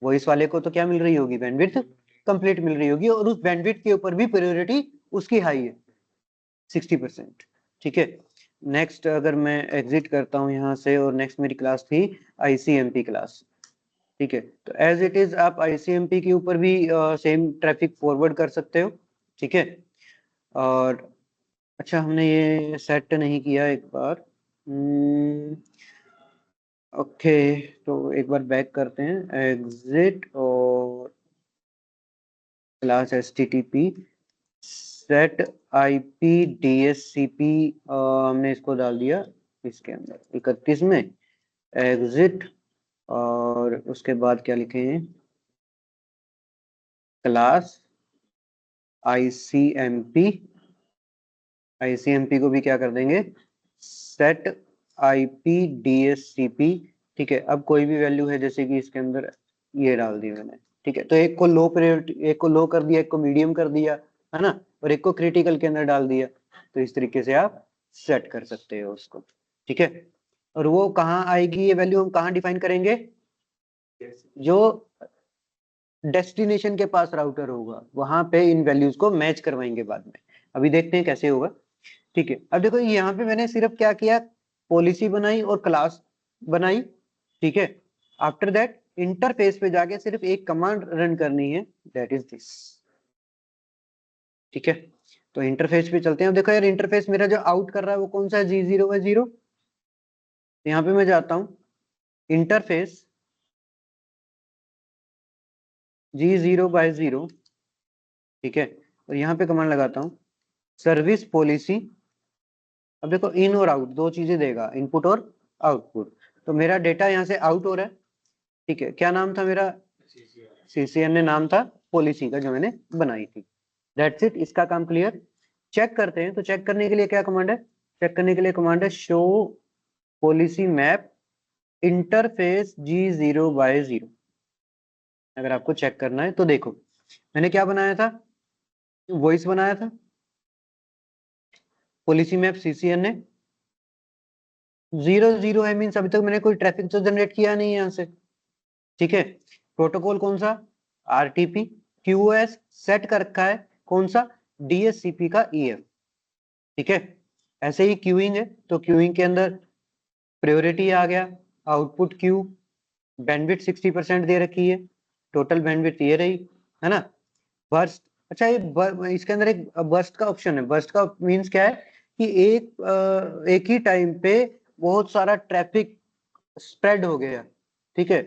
वॉइस वाले को तो क्या मिल रही होगी, बैंडविड्थ कंप्लीट मिल रही होगी, और उस बैंडविड्थ के ऊपर भी प्रायोरिटी उसकी हाई है 60%, ठीक है। नेक्स्ट अगर मैं एग्जिट करता हूँ यहाँ से, और नेक्स्ट मेरी क्लास थी ICMP क्लास, ठीक है। तो एज इट इज आप ICMP के ऊपर भी सेम ट्रैफिक फॉरवर्ड कर सकते हो, ठीक है। और अच्छा, हमने ये सेट नहीं किया एक बार, ओके। तो एक बार बैक करते हैं, एग्जिट और class HTTP set IP DSCP, हमने इसको डाल दिया इसके अंदर 31 में, एग्जिट, और उसके बाद क्या लिखें, क्लास ICMP, ICMP को भी क्या कर देंगे, सेट IP DSCP, ठीक है। अब कोई भी वैल्यू है, जैसे कि इसके अंदर ये डाल दी मैंने, ठीक है। तो एक को लो प्रायोरिटी, एक को लो कर दिया, एक को मीडियम कर दिया, है ना, और एक को क्रिटिकल के अंदर डाल दिया। तो इस तरीके से आप सेट कर सकते हो उसको, ठीक है। और वो कहाँ आएगी ये वैल्यू, हम कहाँ डिफाइन करेंगे, जो डेस्टिनेशन के पास राउटर होगा वहां पे इन वैल्यूज को मैच करवाएंगे बाद में। अभी देखते हैं कैसे होगा, ठीक है। अब देखो यहाँ पे मैंने सिर्फ क्या किया, पॉलिसी बनाई और क्लास बनाई, ठीक है। आफ्टर दैट इंटरफेस पे जाके सिर्फ एक कमांड रन करनी है, दैट इज दिस, ठीक है। तो इंटरफेस पे चलते हैं। अब देखो यार, इंटरफेस मेरा जो आउट कर रहा है वो कौन सा है, G0/0। यहाँ पे मैं जाता हूँ इंटरफेस G0/0, ठीक है। और यहाँ पे कमांड लगाता हूँ सर्विस पॉलिसी। अब देखो इन और आउट दो चीजें देगा, इनपुट और आउटपुट। तो मेरा डेटा यहाँ से आउट हो रहा है, ठीक है। क्या नाम था मेरा, CCN नाम था पॉलिसी का जो मैंने बनाई थी। दैट्स इट, इसका काम क्लियर। चेक करते हैं, तो चेक करने के लिए क्या कमांड है, चेक करने के लिए कमांड है show policy map interface G0/0। अगर आपको चेक करना है तो देखो मैंने क्या बनाया था, वॉइस बनाया था, पॉलिसी मैप CCN ने 0/0 है, मीन्स अभी तक मैंने कोई ट्रैफिक तो जनरेट किया नहीं है यहाँ से, ठीक है। प्रोटोकॉल कौन सा, RTP। QoS सेट कर रखा है कौन सा, DHCP का EF, ठीक है। ऐसे ही क्यूइंग है, तो क्यूइंग के अंदर प्रायोरिटी आ गया, आउटपुट क्यू, बैंडविड्थ 60% दे रखी है, टोटल बैंडविड्थ ये रही, है ना। बर्स्ट, अच्छा ये इसके अंदर एक बर्स्ट का ऑप्शन है। बर्स्ट का मींस क्या है कि एक ही टाइम पे बहुत सारा ट्रैफिक स्प्रेड हो गया, ठीक है।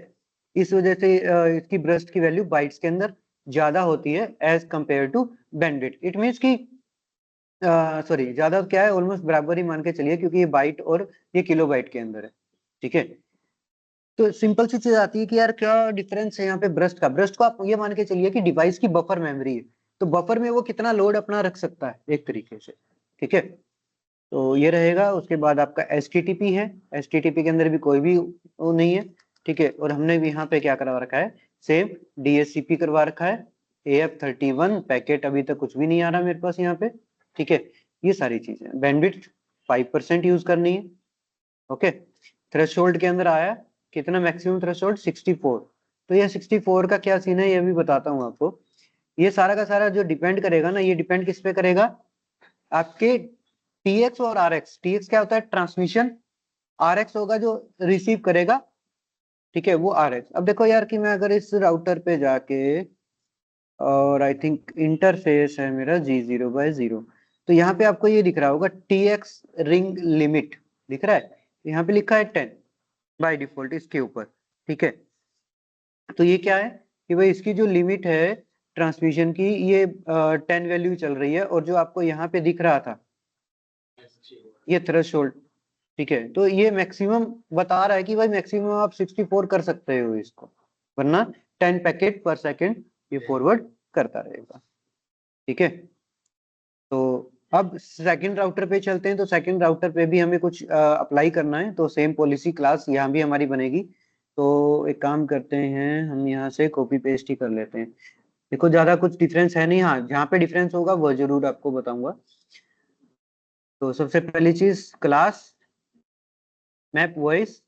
इस वजह से इसकी बर्स्ट की वैल्यू बाइट्स के अंदर ज्यादा होती है as compare to bandwidth. It means कि सॉरी ज्यादा क्या है, ऑलमोस्ट बराबर ही मान के चलिए, क्योंकि ये बाइट और ये किलोबाइट के अंदर है, ठीक है। तो सिंपल सी चीज आती है कि यार क्या डिफरेंस है यहाँ पे ब्रस्ट का। ब्रस्ट को आप ये मान के चलिए कि डिवाइस की बफर मेमोरी है, तो बफर में वो कितना लोड अपना रख सकता है एक तरीके से, ठीक है। तो ये रहेगा। उसके बाद आपका HTTP है, HTTP के अंदर भी कोई भी वो नहीं है, ठीक है। और हमने भी यहाँ पे क्या करवा रखा है, सेम DHCP करवा रखा है। AF31 पैकेट अभी तक कुछ भी नहीं आ रहा मेरे पास यहाँ पे, ठीक है। ये सारी चीजें, बैंडविड्थ 5% यूज करनी है, ओके। थ्रेशोल्ड के अंदर आया कितना, मैक्सिमम थ्रेशोल्ड 64। तो ये 64 का क्या सीन है ये भी बताता हूँ आपको। ये सारा का सारा जो डिपेंड करेगा ना, ये डिपेंड किस पे करेगा, आपके TX और RX। TX क्या होता है, ट्रांसमिशन, RX होगा जो रिसीव करेगा, ठीक है, वो RX। अब देखो यार कि मैं अगर इस राउटर पे जाके, और आई थिंक इंटरफेस है मेरा G0/0, तो यहाँ पे आपको ये दिख रहा होगा TX रिंग लिमिट दिख रहा है, यहाँ पे लिखा है 10 बाय डिफॉल्ट इसके ऊपर, ठीक है। तो ये क्या है कि भाई इसकी जो लिमिट है ट्रांसमिशन की, ये 10 वैल्यू चल रही है। और जो आपको यहाँ पे दिख रहा था ये थ्रेशोल्ड, ठीक है। तो ये मैक्सिमम बता रहा है कि भाई मैक्सिमम आप 64 कर सकते हो इसको, वरना 10 पैकेट पर सेकेंड ये फॉरवर्ड करता रहेगा, ठीक है। तो अब सेकंड राउटर पे चलते हैं। तो सेकंड राउटर पे भी हमें कुछ अप्लाई करना है, तो सेम पॉलिसी क्लास यहाँ भी हमारी बनेगी। तो एक काम करते हैं, हम यहाँ से कॉपी पेस्ट ही कर लेते हैं। देखो ज्यादा कुछ डिफरेंस है नहीं, हाँ जहाँ पे डिफरेंस होगा वो जरूर आपको बताऊंगा। तो सबसे पहली चीज क्लास मैप वॉइस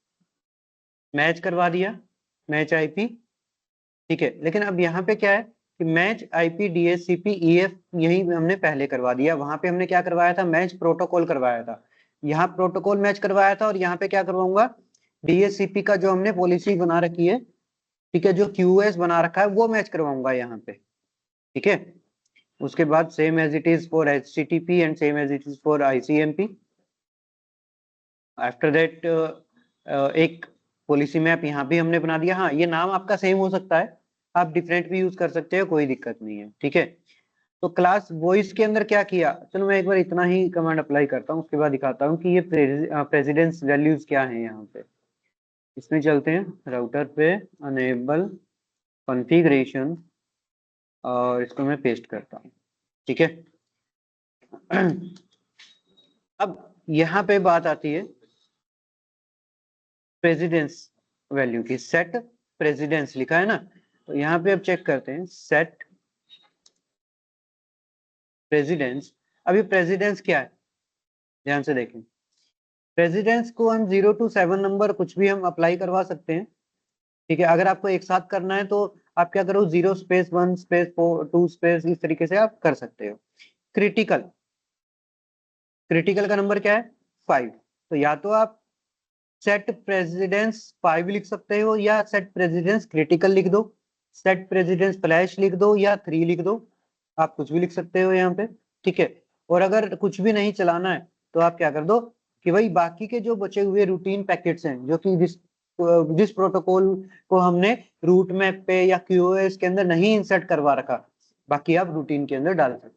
मैच करवा दिया, मैच IP, ठीक है। लेकिन अब यहाँ पे क्या है कि मैच IP DHCP EF यही हमने पहले करवा दिया। वहां पे हमने क्या करवाया था, मैच प्रोटोकॉल करवाया था। यहाँ प्रोटोकॉल मैच करवाया था, और यहाँ पे क्या करवाऊंगा, DHCP का जो हमने पॉलिसी बना रखी है, ठीक है, जो QoS बना रखा है वो मैच करवाऊंगा यहाँ पे, ठीक है। उसके बाद same as it is for HTTP and same as it is for ICMP। After that एक पॉलिसी मैप यहाँ भी हमने बना दिया। हाँ ये नाम आपका सेम हो सकता है, आप डिफरेंट भी यूज कर सकते हो, कोई दिक्कत नहीं है, ठीक है। तो क्लास वॉइस के अंदर क्या किया, चलो मैं एक बार इतना ही कमांड अप्लाई करता हूँ, उसके बाद दिखाता हूँ कि ये प्रेसिडेंस वैल्यूज क्या है यहाँ पे। इसमें चलते हैं राउटर पे, अनेबल कॉन्फ़िगरेशन, और इसको मैं पेस्ट करता हूँ, ठीक है। अब यहाँ पे बात आती है प्रेसिडेंस वैल्यू की। सेट प्रेसिडेंस लिखा है ना, तो यहाँ पे अब चेक करते हैं सेट प्रेसिडेंस। अभी प्रेसिडेंस क्या है, ध्यान से देखें। प्रेसिडेंस को हम 0 to 7 नंबर कुछ भी हम अप्लाई करवा सकते हैं, ठीक है। अगर आपको एक साथ करना है तो आप क्या करो, 0 स्पेस 1 स्पेस 2 स्पेस, इस तरीके से आप कर सकते हो। क्रिटिकल, क्रिटिकल का नंबर क्या है 5। तो या तो आप सेट प्रेसिडेंस 5 लिख सकते हो, या सेट प्रेसिडेंस क्रिटिकल लिख दो, सेट प्रेसिडेंस फ्लैश लिख दो, या 3 लिख दो। आप कुछ भी लिख सकते हो यहाँ पे, ठीक है। और अगर कुछ भी नहीं चलाना है तो आप क्या कर दो कि भाई बाकी के जो बचे हुए रूटीन पैकेट्स हैं, जो कि जिस प्रोटोकॉल को हमने रूट मैप पे या QoS के अंदर नहीं इंसर्ट करवा रखा, बाकी आप रूटीन के अंदर डाल सकते हैं।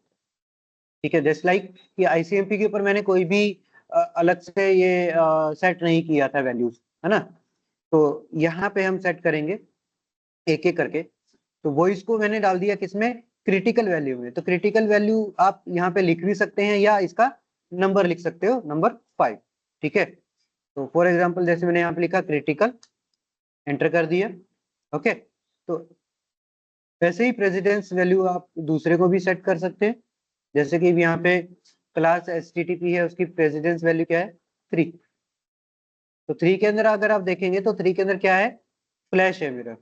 ठीक है, जस्ट लाइक कि आईसीएमपी के ऊपर मैंने कोई भी अलग से ये सेट नहीं किया था वैल्यूज, है ना। तो यहाँ पे हम सेट करेंगे एक एक करके। तो वॉइस को मैंने डाल दिया किसमें, क्रिटिकल वैल्यू में। तो क्रिटिकल वैल्यू आप यहाँ पे लिख भी सकते हैं या इसका नंबर लिख सकते हो, नंबर 5। ठीक है, तो फॉर एग्जाम्पल जैसे मैंने यहाँ पे लिखा क्रिटिकल, एंटर कर दिया। ओके, तो वैसे ही प्रेसिडेंस वैल्यू आप दूसरे को भी सेट कर सकते हैं। जैसे कि यहाँ पे क्लास एचटीटीपी है, उसकी प्रेसिडेंस वैल्यू क्या है, 3। तो 3 के अंदर अगर आप देखेंगे तो 3 के अंदर क्या है, फ्लैश है मेरा।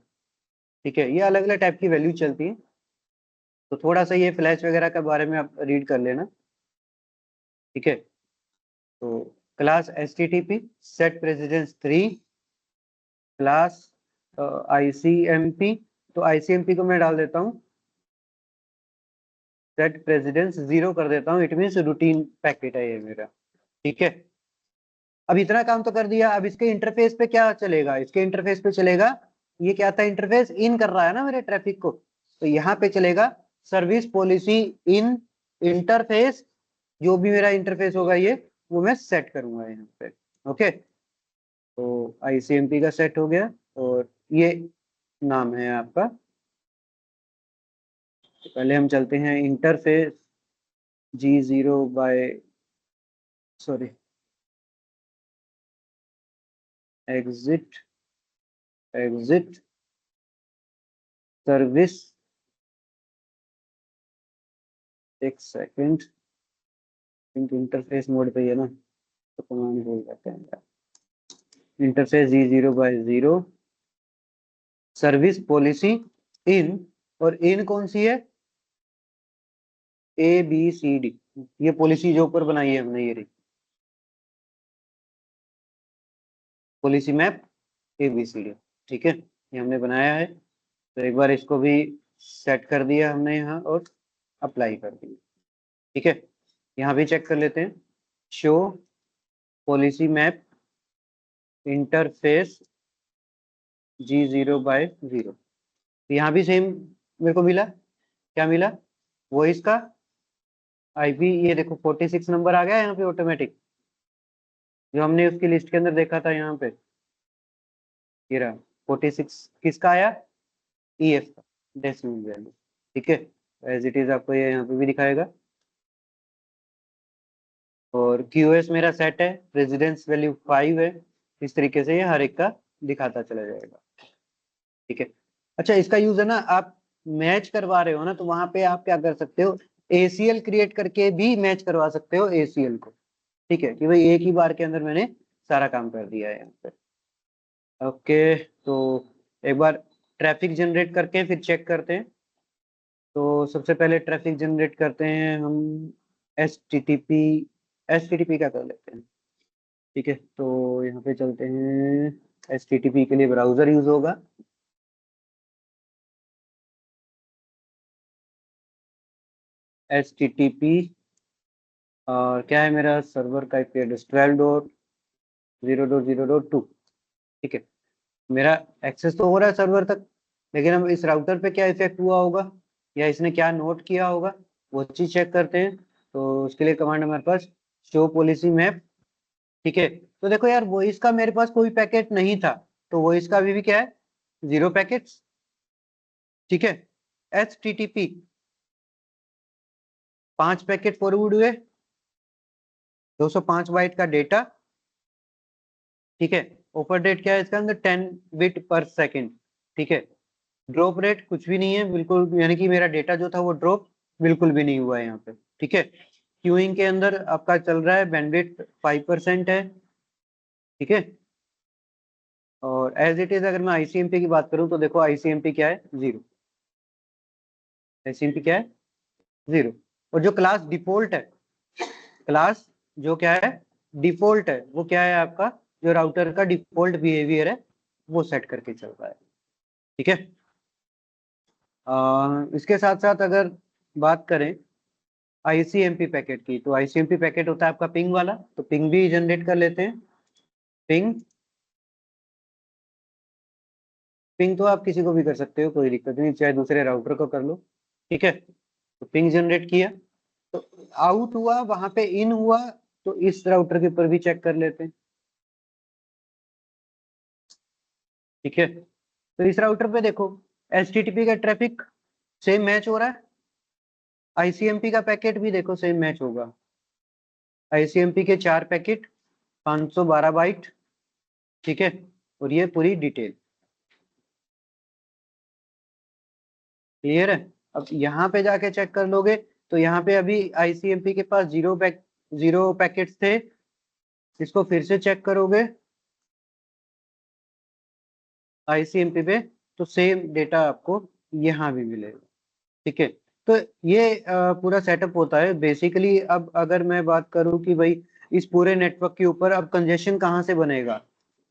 ठीक है, ये अलग अलग टाइप की वैल्यू चलती है, तो थोड़ा सा ये फ्लैश वगैरह के बारे में आप रीड कर लेना। ठीक है, तो class HTTP set precedence 3 class ICMP, तो आईसीएमपी को मैं डाल देता हूँ सेट प्रेसिडेंस 0 कर देता हूँ, इट मीन्स रूटीन पैकेट है ये मेरा। ठीक है, अब इतना काम तो कर दिया। अब इसके इंटरफेस पे क्या चलेगा, इसके इंटरफेस पे चलेगा, ये क्या था, इंटरफेस इन कर रहा है ना मेरे ट्रैफिक को, तो यहाँ पे चलेगा सर्विस पॉलिसी इन इंटरफेस। जो भी मेरा इंटरफेस होगा ये वो मैं सेट करूंगा यहाँ पे। ओके, तो आईसीएमपी का सेट हो गया और ये नाम है आपका। तो पहले हम चलते हैं interface G0 by sorry exit service, एक सेकंड, इंटरफेस मोड पे है ना, तो कमांड बोल जाते हैं। Interface G0 by 0 service policy in, और इन कौन सी है, ABCD। ये पॉलिसी जो ऊपर बनाई है हमने, ये रही पॉलिसी मैप ABCD। ठीक है, ये हमने बनाया है, तो एक बार इसको भी सेट कर दिया हमने यहाँ और अप्लाई कर दिया। ठीक है, यहाँ भी चेक कर लेते हैं, show policy map interface G0 by 0। यहाँ भी सेम मेरे को मिला, क्या मिला, वो इसका आईपी, ये देखो 46 नंबर आ गया यहाँ पे ऑटोमेटिक, जो हमने उसकी लिस्ट के अंदर देखा था यहाँ पे। ये रहा 46, किसका आया, EF का डेसिमल वैल्यू। ठीक है, एज इट इज आपको ये यहाँ पे भी दिखाएगा। और QoS मेरा सेट है, रेजिडेंस वैल्यू 5 है। इस तरीके से ये हर एक का दिखाता चला जाएगा। ठीक है, अच्छा इसका यूज है ना, आप मैच करवा रहे हो ना, तो वहां पे आप क्या कर सकते हो, ACL क्रिएट करके भी मैच करवा सकते हो ACL को। ठीक है, कि भाई एक ही बार के अंदर मैंने सारा काम कर दिया है यहाँ पे। ओके, तो एक बार ट्रैफिक जनरेट करके फिर चेक करते हैं। तो सबसे पहले ट्रैफिक जनरेट करते हैं हम एचटीटीपी का कर लेते हैं। ठीक है, तो यहाँ पे चलते हैं, एचटीटीपी के लिए ब्राउजर यूज होगा। एचटीटीपी और क्या है मेरा सर्वर का IP एड्रेस 12.0.0.2। ठीक है, मेरा एक्सेस तो हो रहा है सर्वर तक, लेकिन अब इस राउटर पे क्या इफेक्ट हुआ होगा या इसने क्या नोट किया होगा, वो चीज चेक करते हैं। तो उसके लिए कमांड हमारे पास शो पॉलिसी मैप। ठीक है, तो देखो यार वॉइस का मेरे पास कोई पैकेट नहीं था, तो वॉइस का अभी भी क्या है, 0 पैकेट्स। ठीक है, HTTP 5 पैकेट फॉरवर्ड हुए, 205 बाइट का डेटा। ठीक है, ओपर रेट क्या है इसका अंदर, 10 बिट पर सेकेंड। ठीक है, ड्रॉप रेट कुछ भी नहीं है बिल्कुल, यानी कि मेरा डेटा जो था वो ड्रॉप बिल्कुल भी नहीं हुआ है यहाँ पे। ठीक है, क्यूइंग के अंदर आपका चल रहा है, बैंडविड्थ 5% है। ठीक है, और एज इट इज अगर मैं आईसीएमपी की बात करूं तो देखो आईसीएमपी क्या है, 0। आईसीएमपी क्या है, 0। और जो क्लास डिफॉल्ट है, क्लास जो क्या है डिफॉल्ट है, वो क्या है आपका, जो राउटर का डिफॉल्ट बिहेवियर है वो सेट करके चल रहा है। ठीक है, इसके साथ साथ अगर बात करें आईसीएमपी पैकेट की, तो आईसीएमपी पैकेट होता है आपका पिंग वाला, तो पिंग भी जनरेट कर लेते हैं। पिंग पिंग तो आप किसी को भी कर सकते हो, कोई दिक्कत नहीं, चाहे दूसरे राउटर को कर लो। ठीक है, तो पिंग जनरेट किया, तो आउट हुआ, वहां पे इन हुआ, तो इस राउटर के ऊपर भी चेक कर लेते हैं। ठीक है, तो इस राउटर पे देखो HTTP का ट्रैफिक सेम मैच हो रहा है, ICMP का पैकेट भी देखो सेम मैच होगा। ICMP के 4 पैकेट 512 बाइट, ठीक है, और ये पूरी डिटेल क्लियर है। अब यहाँ पे जाके चेक कर लोगे तो यहाँ पे अभी ICMP के पास 0 पैकेट्स थे, इसको फिर से चेक करोगे ICMP पे तो सेम डेटा आपको यहाँ भी मिलेगा। ठीक है, तो ये पूरा सेटअप होता है बेसिकली। अब अगर मैं बात करूं कि भाई इस पूरे नेटवर्क के ऊपर अब कंजेशन कहाँ से बनेगा,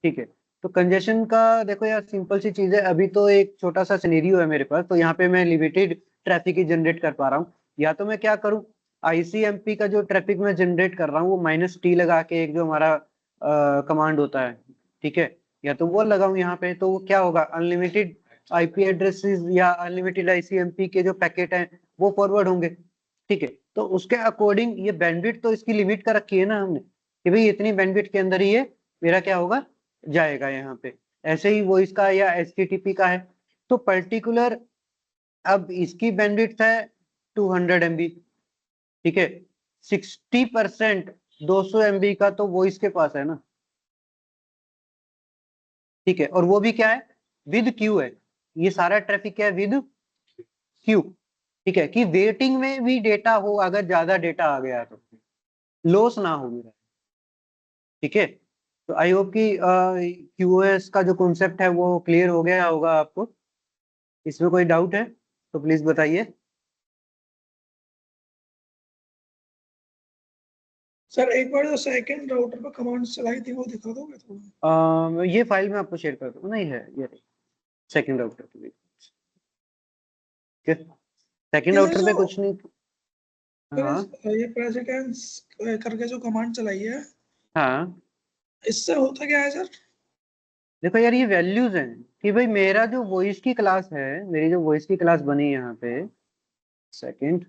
ठीक है, तो कंजेशन का देखो यार सिंपल सी चीज है। अभी तो एक छोटा सा सिनेरियो है मेरे पास, तो यहाँ पे मैं लिमिटेड ट्रैफिक ही जनरेट कर पा रहा हूँ। या तो मैं क्या करूँ, ICMP का जो ट्रैफिक मैं जनरेट कर रहा हूँ वो -T लगा के, एक जो हमारा कमांड होता है, ठीक है, या तो वो लगाऊं यहाँ पे, तो वो क्या होगा, अनलिमिटेड IP एड्रेसेस या अनलिमिटेड ICMP के जो पैकेट हैं वो फॉरवर्ड होंगे। ठीक है, तो उसके अकॉर्डिंग ये बैंडविड्थ तो इसकी लिमिट कर रखी है ना हमने, कि भाई इतनी बैंडविड्थ के अंदर ही ये मेरा क्या होगा, जाएगा यहाँ पे। ऐसे ही वॉइस का या HTTP का है, तो पर्टिकुलर अब इसकी बैंडविड्थ है 200 MB, ठीक है, 60% 200 MB का तो वॉइस के पास है ना, ठीक है, और वो भी क्या है, विद क्यू है। ये सारा ट्रैफिक क्या है, विद क्यू। ठीक है, कि वेटिंग में भी डेटा हो, अगर ज्यादा डेटा आ गया तो लॉस ना हो मेरा। ठीक है, तो आई होप कि QoS का जो कॉन्सेप्ट है वो क्लियर हो गया होगा आपको। इसमें कोई डाउट है तो प्लीज बताइए। सर एक बार जो सेकंड राउटर पे कमांड चलाई थी वो दिखा दोगे थोड़ा? ये फाइल में आपको शेयर कर दूँ, नहीं है ये सेकंड राउटर पे, ठीक है, सेकंड ये राउटर पे जो कुछ नहीं। हाँ ये प्रेसिडेंस करके जो कमांड चलाई है, हाँ, इससे होता क्या है सर? देखो यार ये वैल्यूज हैं कि भाई मेरा जो वॉइस की क्लास है, मेरी जो वॉइस की क्लास बनी है यहाँ पे, सेकंड,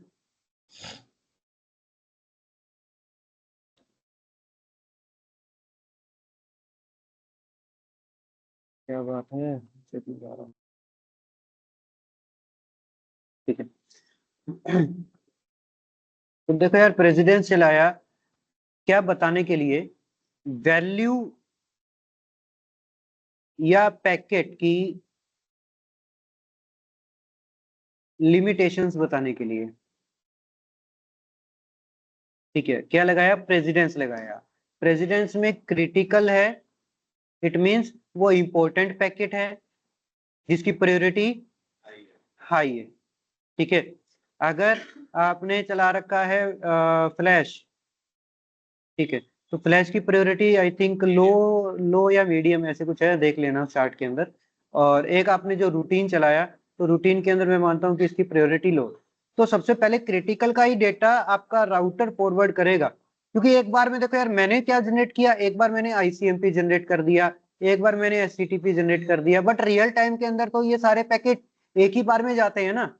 क्या बात है, चेकिंग कर रहा हूँ। ठीक है, तो देखो यार प्रेसिडेंस चलाया क्या बताने के लिए, वैल्यू या पैकेट की लिमिटेशंस बताने के लिए। ठीक है, क्या लगाया, प्रेसिडेंस लगाया। प्रेसिडेंस में क्रिटिकल है, इट मींस वो इंपॉर्टेंट पैकेट है जिसकी प्रायोरिटी हाई है। ठीक है, अगर आपने चला रखा है फ्लैश, ठीक है, तो फ्लैश की प्रायोरिटी आई थिंक लो, लो या मीडियम ऐसे कुछ है, देख लेना चार्ट के अंदर। और एक आपने जो रूटीन चलाया, तो रूटीन के अंदर मैं मानता हूँ कि इसकी प्रायोरिटी लो। तो सबसे पहले क्रिटिकल का ही डेटा आपका राउटर फॉरवर्ड करेगा, क्योंकि एक बार में देखो यार मैंने क्या जनरेट किया, एक बार मैंने ICMP जनरेट कर दिया, एक बार मैंने HTTP जनरेट कर दिया, बट रियल टाइम के अंदर तो ये सारे पैकेट एक ही बार में जाते हैं ना।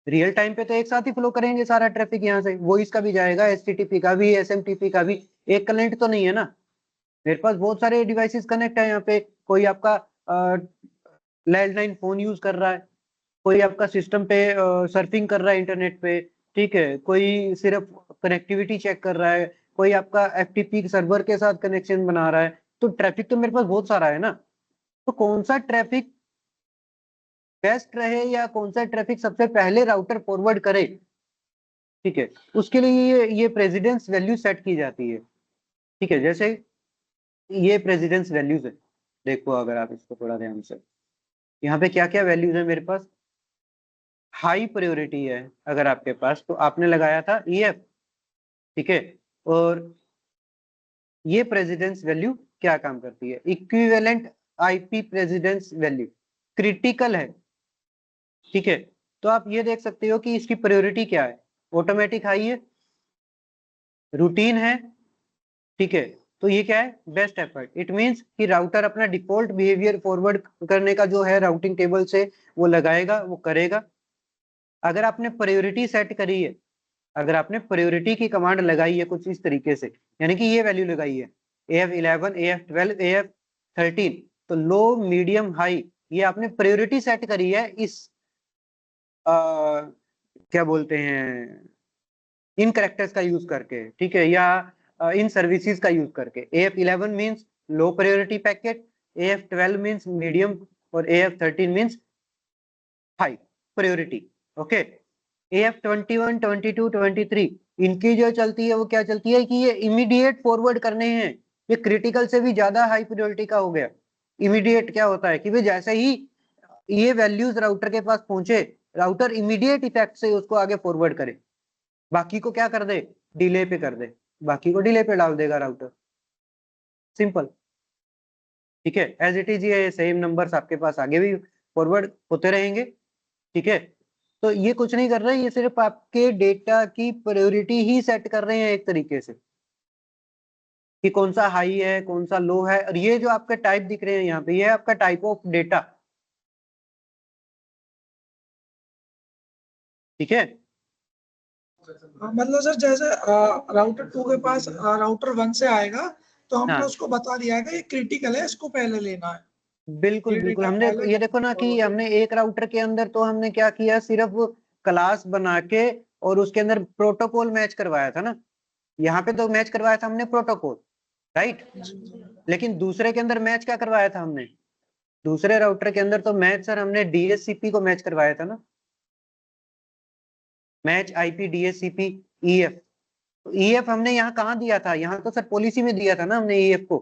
रियल टाइम पे तो एक साथ ही फ्लो करेंगे सारा ट्रैफिक, यहाँ से वॉइस का भी जाएगा, HTTP का भी, SMTP का भी। एक कनेक्ट तो नहीं है ना, मेरे पास बहुत सारे डिवाइसेस कनेक्ट है यहाँ पे। कोई आपका लैंडलाइन फोन यूज कर रहा है, कोई आपका सिस्टम पे सर्फिंग कर रहा है इंटरनेट पे, ठीक है, कोई सिर्फ कनेक्टिविटी चेक कर रहा है, कोई आपका FTP सर्वर के साथ कनेक्शन बना रहा है। तो ट्रैफिक तो मेरे पास बहुत सारा है ना, तो कौन सा ट्रैफिक बेस्ट रहे या कौन सा ट्रैफिक सबसे पहले राउटर फॉरवर्ड करे, ठीक है, उसके लिए ये प्रेसिडेंस वैल्यू सेट की जाती है। ठीक है, जैसे ये प्रेसिडेंस वैल्यूज है, देखो अगर आप इसको थोड़ा ध्यान से, यहाँ पे क्या क्या वैल्यूज है मेरे पास। हाई प्रायोरिटी है अगर आपके पास, तो आपने लगाया था EF, ठीक है, और ये प्रेसिडेंस वैल्यू क्या काम करती है, equivalent IP precedence value critical है। ठीक है, तो आप ये देख सकते हो कि इसकी प्रायोरिटी क्या है, ऑटोमेटिक हाई है, रूटीन है, ठीक है, तो ये क्या है, बेस्ट एफर्ट। इट मींस कि राउटर अपना डिफॉल्ट बिहेवियर फॉरवर्ड करने का जो है राउटिंग टेबल से वो लगाएगा, वो करेगा। अगर आपने प्रायोरिटी सेट करी है, अगर आपने प्रायोरिटी की कमांड लगाई है कुछ इस तरीके से, यानी कि ये वैल्यू लगाई है AF11, AF12, AF13, तो लो मीडियम हाई, ये आपने प्रायोरिटी सेट करी है इस क्या बोलते हैं, इन करेक्टर्स का यूज करके, ठीक है, या इन सर्विसेज का यूज करके। AF11 means low priority packet, AF12 means medium, और AF13 means high priority. Okay, AF21, 22, 23 इनकी जो चलती है वो क्या चलती है कि ये इमीडिएट फॉरवर्ड करने हैं, ये क्रिटिकल से भी ज्यादा हाई प्रायोरिटी का हो गया। इमीडिएट क्या होता है कि भाई जैसे ही ये वैल्यूज राउटर के पास पहुंचे, राउटर इमीडिएट इफेक्ट से उसको आगे फॉरवर्ड करे, बाकी को क्या कर दे, डिले पे कर दे, बाकी को डिले पे डाल देगा राउटर, सिंपल। ठीक है, एज इट इज ये सेम नंबर्स आपके पास आगे भी फॉरवर्ड होते रहेंगे। ठीक है, तो ये कुछ नहीं कर रहे, ये सिर्फ आपके डेटा की प्रायोरिटी ही सेट कर रहे हैं एक तरीके से, कि कौन सा हाई है कौन सा लो है। और ये जो आपके टाइप दिख रहे हैं यहाँ पे, ये है आपका टाइप ऑफ डेटा। ठीक है, मतलब सर जैसे राउटर 2 के पास राउटर 1 से आएगा तो हमने हाँ उसको बता दिया है कि ये क्रिटिकल है, इसको पहले लेना है। बिल्कुल ये बिल्कुल। डेटा हमने पहले ये देखो ना कि हमने एक राउटर के अंदर तो हमने क्या किया, सिर्फ क्लास बना के और उसके अंदर प्रोटोकॉल मैच करवाया था ना, यहाँ पे तो मैच करवाया था हमने प्रोटोकॉल, राइट। लेकिन दूसरे के अंदर मैच क्या करवाया था हमने, दूसरे राउटर के अंदर तो मैच सर हमने DHCP को मैच करवाया था ना, मैच IP DHCP EF। तो EF हमने यहाँ कहाँ दिया था, यहाँ तो सर पॉलिसी में दिया था ना हमने EF को।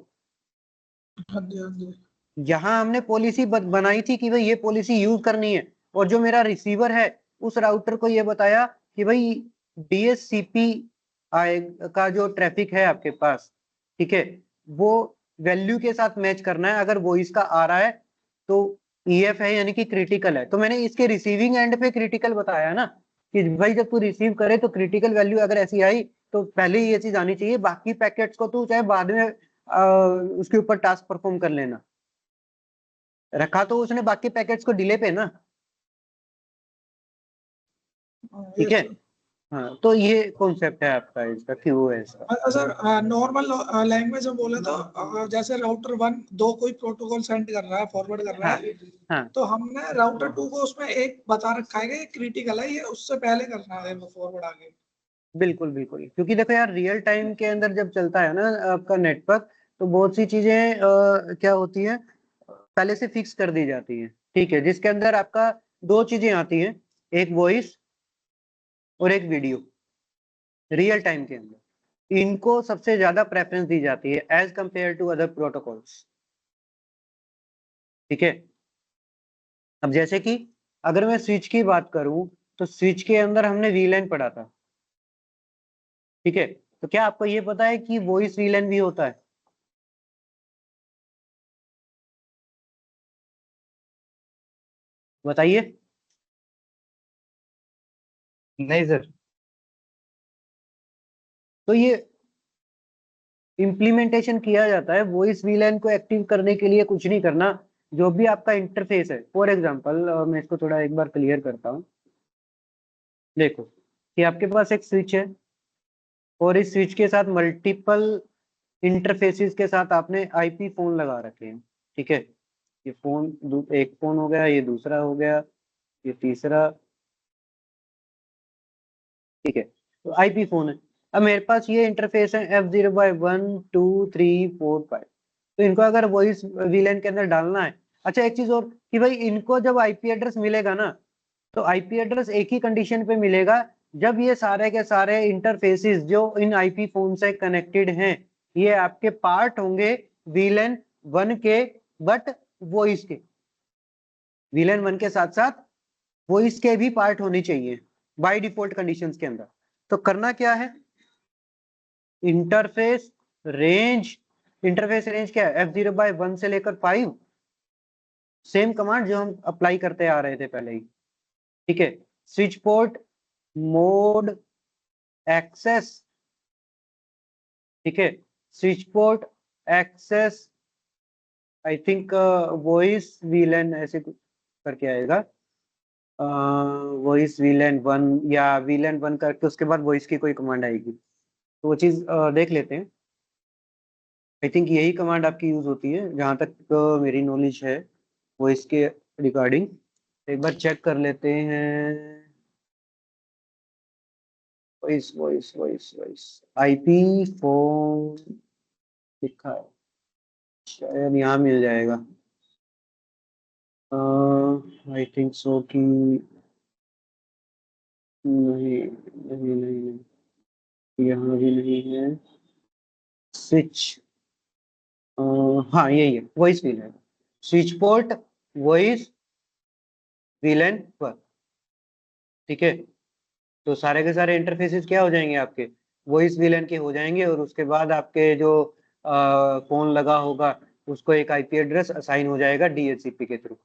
हाँ जी, हाँ जी। यहाँ हमने पॉलिसी बनाई थी कि भाई ये पॉलिसी यूज करनी है, और जो मेरा रिसीवर है उस राउटर को ये बताया कि भाई DHCP का जो ट्रैफिक है आपके पास, ठीक है, वो वैल्यू के साथ मैच करना है। अगर वॉइस का आ रहा है तो EF है यानी कि क्रिटिकल है। तो मैंने इसके रिसीविंग एंड पे क्रिटिकल बताया ना, कि भाई जब तू रिसीव करे तो क्रिटिकल वैल्यू अगर ऐसी आई तो पहले ही ये चीज आनी चाहिए, बाकी पैकेट्स को तू चाहे बाद में उसके ऊपर टास्क परफॉर्म कर लेना। रखा तो उसने बाकी पैकेट्स को डिले पे ना। ठीक है, ये हाँ, तो ये कॉन्सेप्ट है आपका इसका, क्यों है इसका। सर नॉर्मल लैंग्वेज में बोले तो जैसे राउटर 1 दो कोई प्रोटोकॉल सेंड कर रहा है, फॉरवर्ड कर रहा हाँ है, हाँ तो हमने राउटर 2 को उसमें एक बता रखा है कि ये क्रिटिकल है, ये उससे पहले करना है फॉरवर्ड आगे। बिल्कुल बिल्कुल, क्योंकि देखो यार रियल टाइम के अंदर जब चलता है ना आपका नेटवर्क, तो बहुत सी चीजें क्या होती है, पहले से फिक्स कर दी जाती है। ठीक है, जिसके अंदर आपका दो चीजें आती हैं, एक वॉइस और एक वीडियो। रियल टाइम के अंदर इनको सबसे ज्यादा प्रेफरेंस दी जाती है as compare to other protocols. ठीक है, अब जैसे कि अगर मैं स्विच की बात करूं, तो स्विच के अंदर हमने वीलैन पढ़ा था। ठीक है, तो क्या आपको ये पता है कि वॉइस वीलैन भी होता है? बताइए। नहीं सर, तो ये इम्प्लीमेंटेशन किया जाता है वॉइस वीलैन को एक्टिव करने के लिए, कुछ नहीं करना। जो भी आपका इंटरफेस है, फॉर एग्जांपल मैं इसको थोड़ा एक बार क्लियर करता हूँ। देखो कि आपके पास एक स्विच है, और इस स्विच के साथ मल्टीपल इंटरफेसेस के साथ आपने IP फोन लगा रखे हैं। ठीक है, ये फोन एक फोन हो गया, ये दूसरा हो गया, ये तीसरा। ठीक है, तो IP फोन है। अब मेरे पास ये इंटरफेस है F0/1 2 3 4 5। तो इनको अगर वॉइस वीलैन के अंदर डालना है, अच्छा एक चीज और कि भाई इनको जब IP एड्रेस मिलेगा ना, तो IP एड्रेस एक ही कंडीशन पे मिलेगा, जब ये सारे के सारे इंटरफेसेस जो इन IP फोन से कनेक्टेड हैं, ये आपके पार्ट होंगे वीलैन 1 के, बट वॉइस के, वीलैन 1 के साथ साथ वॉइस के भी पार्ट होने चाहिए बाय डिफॉल्ट कंडीशंस के अंदर। तो करना क्या है, इंटरफेस रेंज, इंटरफेस रेंज क्या है, F0/1 से लेकर 5, सेम कमांड जो हम अप्लाई करते आ रहे थे पहले ही। ठीक है, स्विच पोर्ट मोड एक्सेस, ठीक है, switch port access, I think voice VLAN ऐसे करके आएगा, वॉइस वीलैन 1 या वीलैन 1 करके उसके बाद वॉइस की कोई कमांड आएगी, तो वो चीज़ देख लेते हैं। आई थिंक यही कमांड आपकी यूज होती है जहाँ तक मेरी नॉलेज है वॉइस के रिगार्डिंग। एक बार चेक कर लेते हैं। Voice voice voice voice IP phone लिखा है, शायद यहाँ मिल जाएगा। आई थिंक सो कि नहीं नहीं नहीं नहीं, यहाँ भी नहीं है। स्विच, हाँ यही है, वॉइस वीलैन, स्विच पोर्ट वॉइस वीलैन पर। ठीक है, तो सारे के सारे इंटरफेसेस क्या हो जाएंगे आपके, वॉइस वीलैन के हो जाएंगे, और उसके बाद आपके जो फोन लगा होगा उसको एक आईपी एड्रेस असाइन हो जाएगा डीएचसीपी के थ्रू।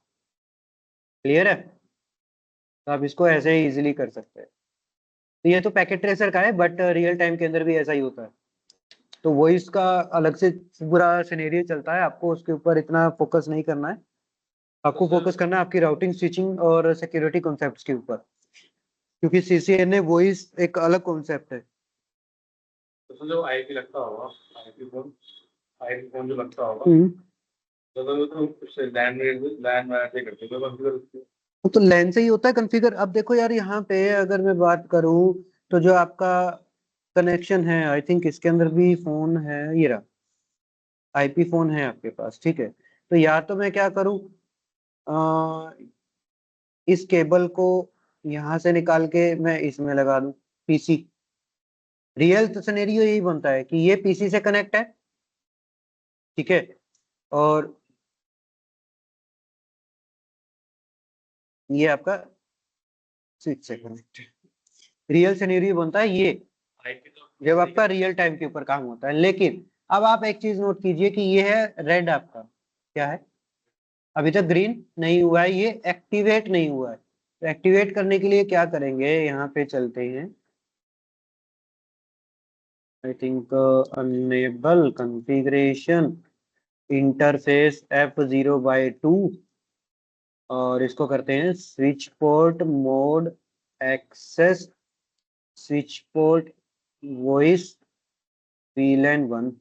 क्लियर है? तो आप इसको ऐसे ही इजीली कर सकते हैं। तो ये तो पैकेट ट्रेसर का है, बट रियल टाइम के अंदर भी ऐसा ही होता है। तो वॉइस का अलग से पूरा सिनेरियो चलता है, आपको उसके ऊपर इतना फोकस नहीं करना है। आपको फोकस करना है आपकी राउटिंग, स्विचिंग और सिक्योरिटी कॉन्सेप्ट्स के ऊपर, क्योंकि सीसीएनए वॉइस एक अलग कॉन्सेप्ट है। तो जो आईपी लगता होगा, आईपी फोन जो लगता होगा, तो उससे लैन से करते हो कॉन्फ़िगर उसको। वो तो लैन से ही होता है कॉन्फ़िगर। अब देखो यार, यहाँ पे अगर मैं बात करूँ तो जो आपका कनेक्शन है, आई थिंक इसके अंदर भी फोन है, ये रहा आईपी फोन है आपके पास। ठीक है, तो या तो मैं क्या करूँ, इस केबल को यहाँ से निकाल के मैं इसमें लगा दूं पीसी। रियल तो सिनेरियो यही बनता है कि ये पीसी से कनेक्ट है, ठीक है, और ये आपका स्विच से कनेक्ट है। रियल सिनेरियो बनता है ये आईपी तो जब आपका रियल टाइम के ऊपर काम होता है। लेकिन अब आप एक चीज नोट कीजिए कि ये है रेड, आपका क्या है, अभी तक ग्रीन नहीं हुआ है, ये एक्टिवेट नहीं हुआ है। तो एक्टिवेट करने के लिए क्या करेंगे, यहाँ पे चलते हैं, I think enable configuration interface F0/2, और इसको करते हैं switch port mode access switch port voice VLAN 1।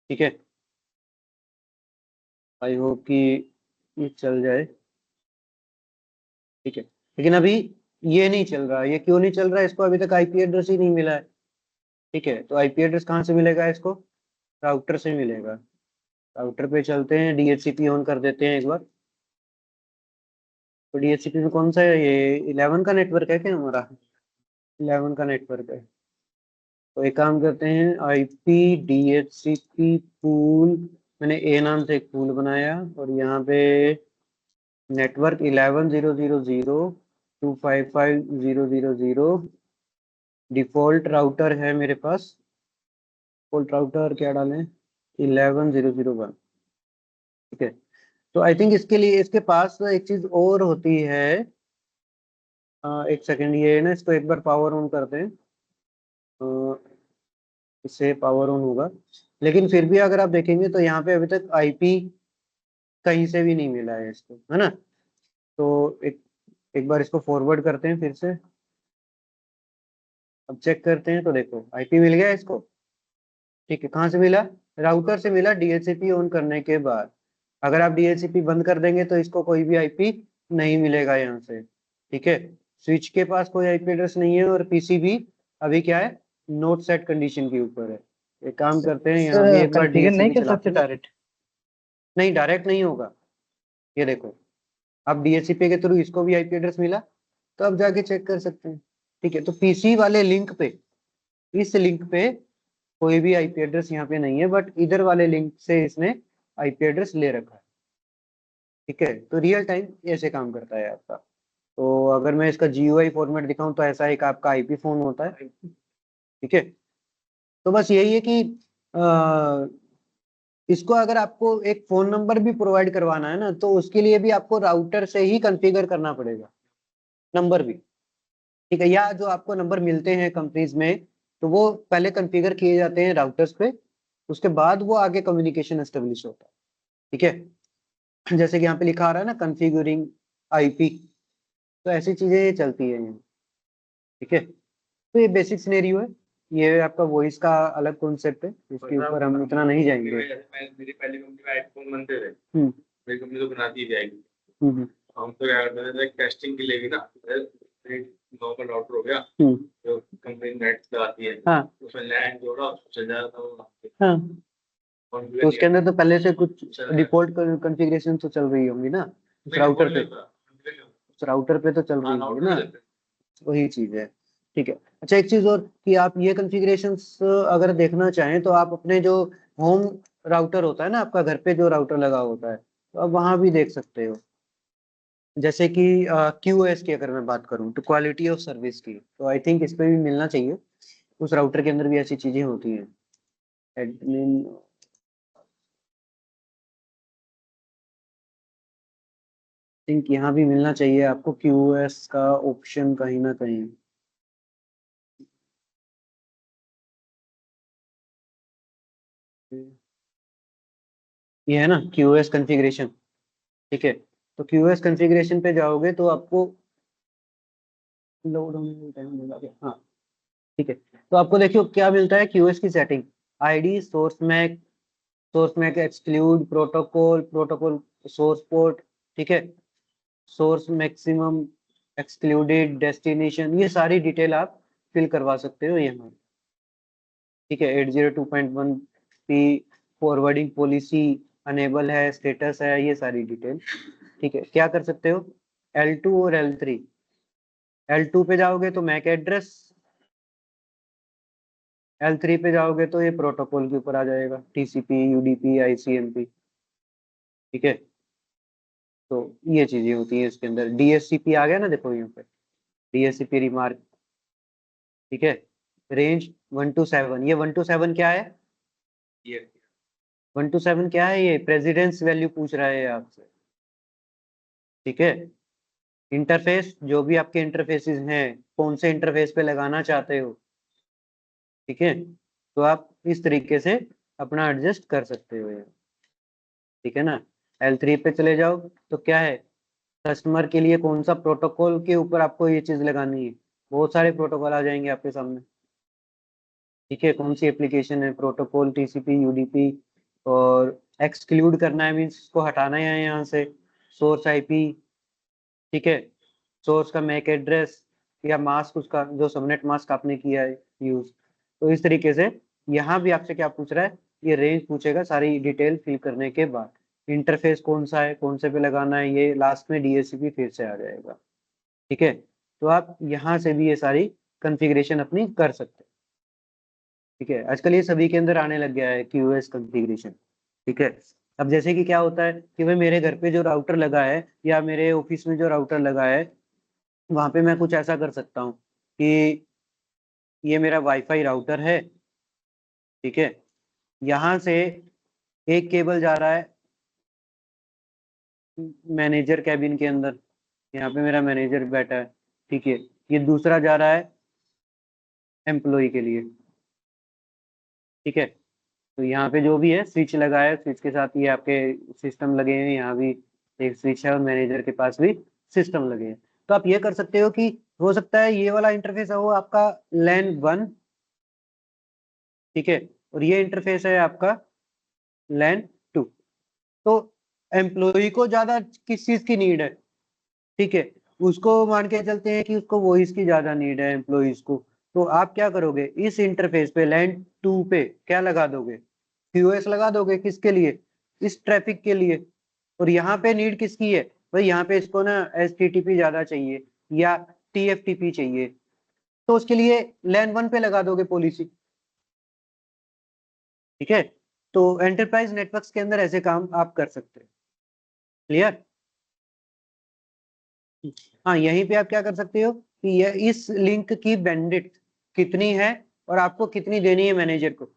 ठीक है, आई होप कि ये चल जाए। ठीक है, लेकिन अभी ये नहीं चल रहा, ये क्यों नहीं चल रहा है, इसको अभी तक आईपी एड्रेस ही नहीं मिला है। ठीक है, तो आईपी एड्रेस कहाँ से मिलेगा इसको, राउटर से मिलेगा। राउटर पे चलते हैं, डीएचसीपी ऑन कर देते हैं एक बार। तो डीएचसीपी में कौन सा है, ये 11 का नेटवर्क है क्या हमारा, 11 का नेटवर्क है। तो एक काम करते हैं, आईपी डीएचसीपी पूल, मैंने ए नाम से एक पूल बनाया, और यहाँ पे नेटवर्क 11.0.0.255.0.0.0 डिफॉल्ट राउटर है मेरे पास। डिफॉल्ट राउटर क्या डालें, 11.0.0.1। ठीक है, तो आई थिंक इसके लिए इसके पास एक चीज और होती है। एक सेकंड, ये ना इसको एक बार पावर ऑन करते हैं, इससे पावर ऑन होगा। लेकिन फिर भी अगर आप देखेंगे तो यहाँ पे अभी तक आईपी कहीं से भी नहीं मिला है इसको, है ना। तो एक एक बार इसको फॉरवर्ड करते हैं फिर से, अब चेक करते हैं तो देखो आईपी मिल गया इसको। ठीक है, कहाँ से मिला, राउटर से मिला डीएचसीपी ऑन करने के बाद। अगर आप डीएचसीपी बंद कर देंगे तो इसको कोई भी आईपी नहीं मिलेगा यहाँ से। ठीक है, स्विच के पास कोई आईपी एड्रेस नहीं है, और पीसी भी अभी क्या है, नोट सेट कंडीशन के ऊपर है। एक काम करते हैं, यहाँ भी एक बार कॉन्फ़िगर नहीं डीएचसीपी कर चलाते सकते हैं। डायरेक्ट? नहीं, डायरेक्ट नहीं होगा। ये देखो, अब डीएचसीपी के थ्रू इसको भी आईपी एड्रेस मिला, तो अब जाके चेक कर सकते हैं। ठीक है, तो पीसी वाले लिंक पे, इस लिंक पे कोई भी आईपी एड्रेस यहाँ पे नहीं है, बट इधर वाले लिंक से इसने आईपी एड्रेस ले रखा है। ठीक है, तो रियल टाइम ऐसे काम करता है आपका। तो अगर मैं इसका जीयूआई फॉर्मेट दिखाऊं तो ऐसा एक आपका आईपी फोन होता है। ठीक है, तो बस यही है कि इसको अगर आपको एक फोन नंबर भी प्रोवाइड करवाना है ना, तो उसके लिए भी आपको राउटर से ही कॉन्फ़िगर करना पड़ेगा, नंबर भी। ठीक है, या जो आपको नंबर मिलते हैं कंपनीज में, तो वो पहले कॉन्फ़िगर किए जाते हैं राउटर्स पे, उसके बाद वो आगे कम्युनिकेशन एस्टेब्लिश होता है। ठीक है, जैसे कि यहाँ पे लिखा आ रहा है ना, कॉन्फ़िगरिंग आईपी, तो ऐसी चीजें चलती है। ठीक है, तो ये बेसिक सिनेरियो है। ये आपका वॉइस का अलग कॉन्सेप्ट है, इसके ऊपर हम इतना नहीं जाएंगे। मेरी पहली कंपनी में आईफोन बनते थे, हम्म मेरी कंपनी तो बनाती ही जाएगी। हम्म हम तो क्या करते थे, टेस्टिंग के लिए भी ना, नॉर्मल राउटर हो गया हम्म, जो कंपनी नेट लगाती है, हाँ उसमें लैंड जोड़ा, उसमें चल जाता था वो। हाँ, configure तो उसके अंदर तो पहले से कुछ चल रहा है। डिफॉल्ट कॉन्फ़िगरेशन तो चल रही होंगी ना उस नहीं, राउटर configure पे, नहीं होता, configure नहीं होता। उस राउटर पे तो चल हाँ, रही होंगी राउटर ना, में चलते हैं। वही चीज है। ठीक है, अच्छा एक चीज और कि आप ये कॉन्फ़िगरेशंस अगर देखना चाहें तो आप अपने जो होम राउटर होता है ना, आपका घर पे जो राउटर लगा होता है, तो आप वहां भी देख सकते हो। जैसे कि QoS की अगर मैं बात करूं तो क्वालिटी ऑफ सर्विस की, तो आई थिंक इस पे भी मिलना चाहिए। उस राउटर के अंदर भी ऐसी चीजें होती हैं। एडमिन, थिंक यहाँ भी मिलना चाहिए आपको QoS का ऑप्शन कहीं ना कहीं। ये है ना QoS कॉन्फ़िगरेशन। ठीक है, तो QoS कॉन्फ़िगरेशन पे जाओगे तो आपको लोड होने में टाइम लगेगा, हाँ। ठीक है, तो आपको देखियो क्या मिलता है, QoS की setting, ID, source MAC exclude, protocol, protocol source port, ठीक है, सोर्स मैक्सिमम एक्सक्लूडेड, डेस्टिनेशन, ये सारी डिटेल आप फिल करवा सकते हो यहाँ। ठीक है, 802.1 पी फॉरवर्डिंग पॉलिसी अनेबल है, स्टेटस है, ये सारी डिटेल। ठीक है, क्या कर सकते हो, L2 और L3, L2 पे जाओगे तो मैक एड्रेस, L3 पे जाओगे तो ये प्रोटोकॉल के ऊपर आ जाएगा, TCP, UDP, ICMP। ठीक है, तो ये चीजें होती हैं इसके अंदर। DHCP आ गया ना, देखो यहाँ पे DHCP रिमार्क। ठीक है, रेंज 1 to 7, ये 1 to 7 क्या है, ये 1 to 7 क्या है, ये प्रेसिडेंस वैल्यू पूछ रहा है आपसे। ठीक है, इंटरफेस, जो भी आपके इंटरफेसेस हैं, कौन से इंटरफेस पे लगाना चाहते हो। ठीक है, तो आप इस तरीके से अपना एडजस्ट कर सकते हो। ठीक है ना, L3 पे चले जाओ तो क्या है, कस्टमर के लिए कौन सा प्रोटोकॉल के ऊपर आपको ये चीज लगानी है, बहुत सारे प्रोटोकॉल आ जाएंगे आपके सामने। ठीक है, कौन सी एप्लीकेशन है, प्रोटोकॉल, TCP, UDP, और एक्सक्लूड करना है मीन्स उसको हटाना है यहाँ से, सोर्स IP। ठीक है, सोर्स का मैक एड्रेस या मास्क, उसका जो सबनेट मास्क आपने किया है यूज, तो इस तरीके से यहाँ भी आपसे क्या पूछ रहा है, ये रेंज पूछेगा सारी डिटेल फिल करने के बाद। इंटरफेस कौन सा है, कौन से पे लगाना है, ये लास्ट में DHCP फिर से आ जाएगा। ठीक है, तो आप यहाँ से भी ये सारी कॉन्फ़िगरेशन अपनी कर सकते हैं। ठीक है, आजकल ये सभी के अंदर आने लग गया है QoS कॉन्फ़िगरेशन। ठीक है, अब जैसे कि क्या होता है कि भाई मेरे घर पे जो राउटर लगा है या मेरे ऑफिस में जो राउटर लगा है, वहां पे मैं कुछ ऐसा कर सकता हूँ कि ये मेरा वाईफाई राउटर है। ठीक है, यहाँ से एक केबल जा रहा है मैनेजर कैबिन के अंदर, यहाँ पे मेरा मैनेजर बैठा है। ठीक है, ये दूसरा जा रहा है एम्प्लॉय के लिए। ठीक है, तो यहाँ पे जो भी है स्विच लगा है, स्विच के साथ ये आपके सिस्टम लगे हैं, यहाँ भी एक स्विच है और मैनेजर के पास भी सिस्टम लगे हैं। तो आप ये कर सकते हो कि हो सकता है ये वाला इंटरफेस है वो आपका LAN 1। ठीक है, और ये इंटरफेस है आपका LAN 2। तो एम्प्लॉय को ज्यादा किस चीज की नीड है, ठीक है, उसको मान के चलते हैं कि उसको वॉइस की ज्यादा नीड है एम्प्लॉइज को। तो आप क्या करोगे, इस इंटरफेस पे LAN 2 पे क्या लगा दोगे, QoS लगा दोगे, किसके लिए, इस ट्रैफिक के लिए। और यहाँ पे नीड किसकी है, भाई यहाँ पे इसको ना HTTP ज्यादा चाहिए या TFTP चाहिए, तो उसके लिए LAN 1 पे लगा दोगे पॉलिसी। ठीक है, तो एंटरप्राइज नेटवर्क्स के अंदर ऐसे काम आप कर सकते हैं। क्लियर, हाँ, यहीं पे आप क्या कर सकते हो कि ये इस लिंक की बैंडविड्थ कितनी है और आपको कितनी देनी है मैनेजर को,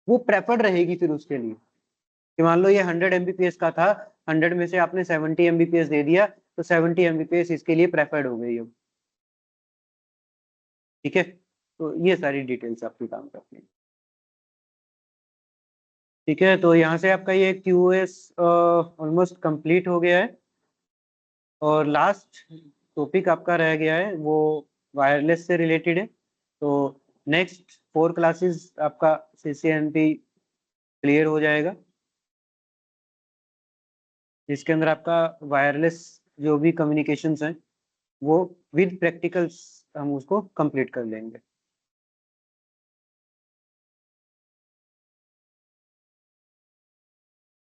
वो प्रेफर्ड रहेगी फिर उसके लिए। कि मान लो ये 100 MBPS का था, 100 में से आपने 70 MBPS दे दिया, तो 70 MBPS इसके लिए प्रेफर्ड हो गई अब। ठीक है, तो ये सारी डिटेल्स आपकी काम करती है। ठीक है, तो यहाँ से आपका ये QoS ऑलमोस्ट कंप्लीट हो गया है। और लास्ट टॉपिक आपका रह गया है वो वायरलेस से रिलेटेड है। तो नेक्स्ट 4 क्लासेस आपका CCNP क्लियर हो जाएगा, जिसके अंदर आपका वायरलेस जो भी कम्युनिकेशंस हैं वो विद प्रैक्टिकल्स हम उसको कंप्लीट कर लेंगे।